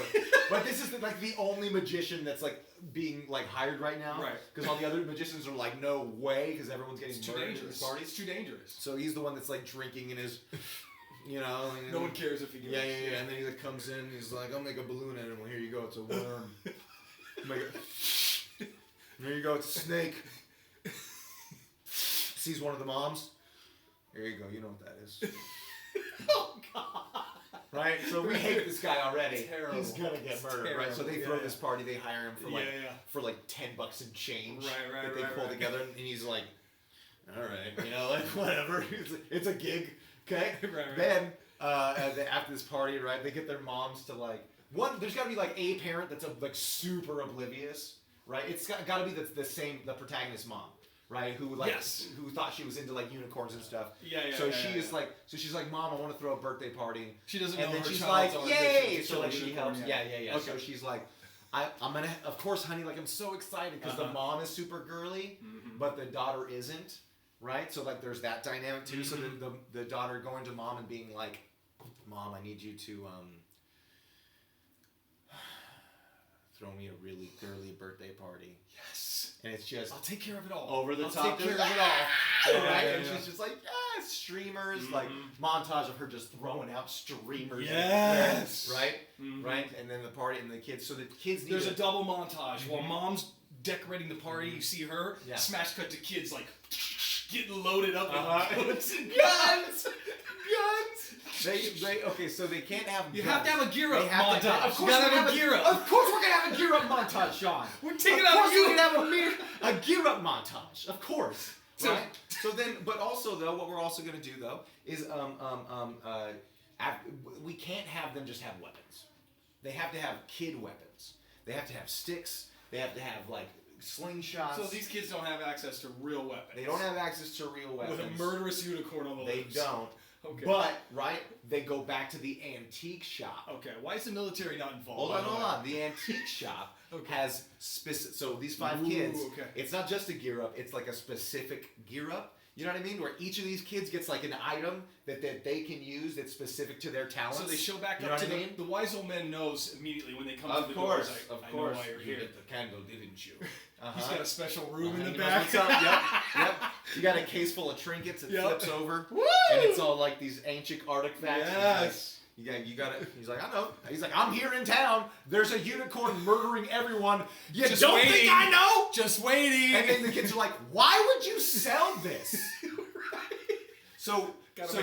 Speaker 1: But this is the only magician that's like being like hired right now, right? Because all the other magicians are like, no way, because everyone's getting murdered at these parties.
Speaker 2: It's too dangerous.
Speaker 1: So he's the one that's like drinking in his you know.
Speaker 2: No one cares if he goes.
Speaker 1: Yeah. And then he like comes in, he's like, I'll make a balloon animal. Here you go, it's a worm. Here you go, it's a snake. Sees one of the moms. Here you go, you know what that is.
Speaker 2: Oh God.
Speaker 1: Right? So we hate this guy already.
Speaker 2: Terrible.
Speaker 1: He's gonna get murdered, right? So they throw this party, they hire him for like $10 and change.
Speaker 2: Right,
Speaker 1: that they pull together, and he's like, all right, you know, like whatever. It's a gig, okay?
Speaker 2: Right.
Speaker 1: Then after this party, right, they get their moms to like there's got to be like a parent that's like super oblivious, right? It's got to be the protagonist mom. Right, who thought she was into like unicorns and stuff. She's like, Mom, I want to throw a birthday party.
Speaker 2: She doesn't know.
Speaker 1: And then
Speaker 2: her
Speaker 1: she's
Speaker 2: child's
Speaker 1: like,
Speaker 2: on
Speaker 1: yay!
Speaker 2: a
Speaker 1: So like she helps. Yeah.
Speaker 2: Okay.
Speaker 1: So she's like, I'm gonna, of course, honey. Like I'm so excited because the mom is super girly, but the daughter isn't. Right. So like there's that dynamic too. So the daughter going to mom and being like, Mom, I need you to throw me a really girly birthday party.
Speaker 2: Yes.
Speaker 1: And it's just
Speaker 2: I'll take care of it all.
Speaker 1: Over the
Speaker 2: I'll
Speaker 1: top.
Speaker 2: take care of it all.
Speaker 1: Right? And she's just like, yes, streamers, like montage of her just throwing out streamers.
Speaker 2: Yes.
Speaker 1: Right? Right? And then the party and the kids. So the kids need
Speaker 2: There's a double montage. While mom's decorating the party, you see her,
Speaker 1: Yeah.
Speaker 2: smash cut to kids like getting loaded up with guns.
Speaker 1: Guns! Okay, so they can't have
Speaker 2: You
Speaker 1: guns.
Speaker 2: have to have a gear up montage.
Speaker 1: Of course,
Speaker 2: you gotta have a gear up.
Speaker 1: Of course we're gonna have a gear up montage, Shawn.
Speaker 2: We're taking
Speaker 1: of
Speaker 2: out
Speaker 1: course
Speaker 2: you.
Speaker 1: we're gonna have a gear up montage. Of course. Right? So then, but also though, what we're also gonna do though is we can't have them just have weapons. They have to have kid weapons. They have to have sticks. They have to have like slingshots.
Speaker 2: So these kids don't have access to real weapons.
Speaker 1: They don't have access to real weapons.
Speaker 2: With a murderous unicorn on the
Speaker 1: They
Speaker 2: loose.
Speaker 1: don't.
Speaker 2: Okay.
Speaker 1: But, right, they go back to the antique shop.
Speaker 2: Okay, why is the military not involved?
Speaker 1: Hold on. The antique shop has specific. So these 5 kids, it's not just a gear up, it's like a specific gear up. You know what I mean? Where each of these kids gets like an item that they can use that's specific to their talents.
Speaker 2: So they show back
Speaker 1: you
Speaker 2: up
Speaker 1: know
Speaker 2: to
Speaker 1: what I mean?
Speaker 2: the wise old man knows immediately when they come
Speaker 1: Of
Speaker 2: to the
Speaker 1: course,
Speaker 2: doors.
Speaker 1: of
Speaker 2: I
Speaker 1: course.
Speaker 2: know why you're
Speaker 1: You
Speaker 2: here.
Speaker 1: lit the candle, didn't you?
Speaker 2: He's got a special room in the
Speaker 1: He knows
Speaker 2: back.
Speaker 1: what's up. Yep. You got a case full of trinkets. It flips over,
Speaker 2: Woo!
Speaker 1: and it's all like these ancient artifacts.
Speaker 2: Yes.
Speaker 1: You got it. He's like, I know. He's like, I'm here in town. There's a unicorn murdering everyone. You
Speaker 2: Just
Speaker 1: don't
Speaker 2: waiting.
Speaker 1: think I know?
Speaker 2: Just waiting.
Speaker 1: And then the kids are like, why would you sell this? So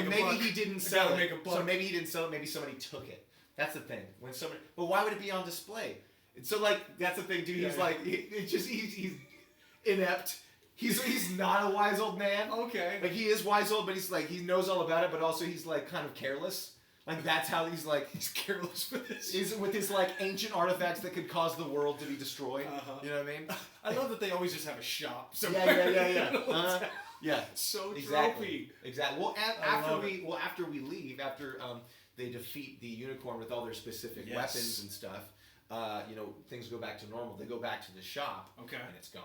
Speaker 1: maybe he didn't sell it. So maybe he didn't sell it. Maybe somebody took it. That's the thing. But why would it be on display? And so like that's the thing, dude. He's like, he's inept. He's not a wise old man.
Speaker 2: Okay.
Speaker 1: Like he is wise old, but he's like he knows all about it. But also he's like kind of careless. Like that's how he's like
Speaker 2: he's careless with this.
Speaker 1: Is with his like ancient artifacts that could cause the world to be destroyed. You know what I mean?
Speaker 2: I love that they always just have a shop.
Speaker 1: Yeah. Yeah.
Speaker 2: So
Speaker 1: exactly.
Speaker 2: trophy.
Speaker 1: Exactly. Well, after we leave, after they defeat the unicorn with all their specific weapons and stuff, things go back to normal. They go back to the shop.
Speaker 2: Okay.
Speaker 1: And it's gone.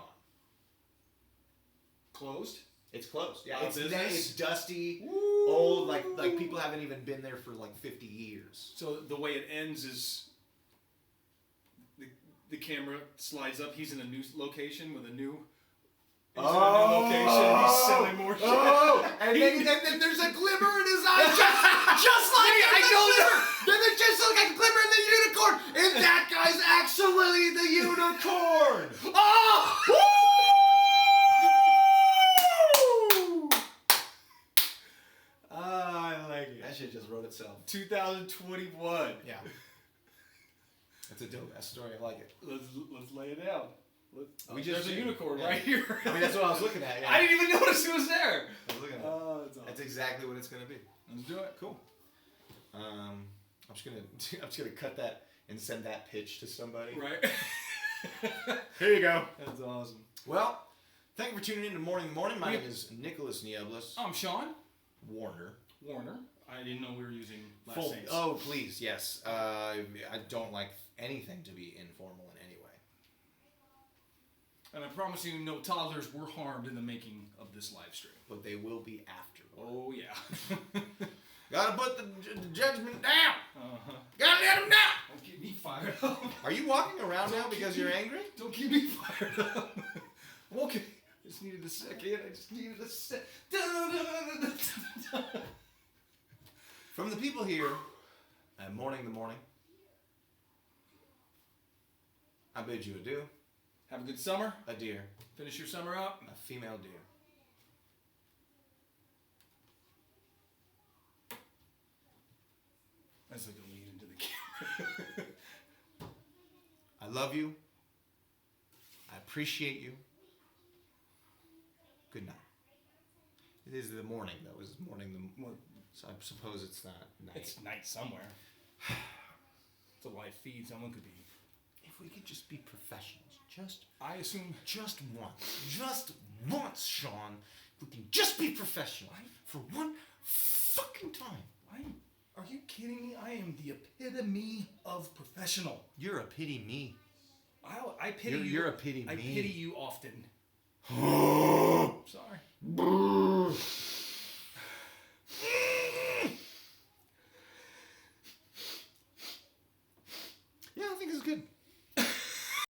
Speaker 2: Closed?
Speaker 1: It's closed. Yeah.
Speaker 2: It's
Speaker 1: dusty, old. Like people haven't even been there for like 50 years.
Speaker 2: So the way it ends is the camera slides up. He's in a new location with a new. He's in a new location. He's selling more shit.
Speaker 1: And then there's a glimmer in his eye, just like Then there's just like a glimmer in the unicorn, and that guy's actually the unicorn.
Speaker 2: I like it.
Speaker 1: That shit just wrote itself.
Speaker 2: 2021.
Speaker 1: Yeah. That's a dope ass story. I like it.
Speaker 2: Let's lay it out.
Speaker 1: There's
Speaker 2: a unicorn right here.
Speaker 1: I mean, that's what I was looking at. Yeah.
Speaker 2: I didn't even notice it was there.
Speaker 1: I was looking at
Speaker 2: that's awesome.
Speaker 1: That's exactly what it's gonna be.
Speaker 2: Let's do it.
Speaker 1: Cool. I'm just gonna cut that and send that pitch to somebody.
Speaker 2: Right.
Speaker 1: Here you go.
Speaker 2: That's awesome.
Speaker 1: Well, thank you for tuning in to Mourning. My name is Nicholas Nieblas.
Speaker 2: I'm Shawn
Speaker 1: Warner.
Speaker 2: I didn't know we were using last names.
Speaker 1: Oh, please, yes. I don't like anything to be informal in any way.
Speaker 2: And I promise you, no toddlers were harmed in the making of this live stream.
Speaker 1: But they will be afterward.
Speaker 2: Oh, yeah.
Speaker 1: Gotta put the judgment down. Gotta let them down.
Speaker 2: Don't get me fired up.
Speaker 1: Are you walking around now because you're angry?
Speaker 2: Don't get me fired up. I'm okay. I just needed a second.
Speaker 1: From the people here at Mourning the Mourning, I bid you adieu.
Speaker 2: Have a good summer.
Speaker 1: A deer.
Speaker 2: Finish your summer up.
Speaker 1: A female deer.
Speaker 2: As I go lean into the camera.
Speaker 1: I love you. I appreciate you. Good night. It is the morning, though. It's morning. So I suppose it's not night.
Speaker 2: It's night somewhere. It's a live feed. Someone could be.
Speaker 1: If we could just be professionals.
Speaker 2: I assume.
Speaker 1: Just once. Just once, Shawn. If we can just be professional. For one fucking time.
Speaker 2: Are you kidding me? I am the epitome of professional.
Speaker 1: You're a pity me.
Speaker 2: I pity you.
Speaker 1: You're a pity me.
Speaker 2: I pity you often. Sorry.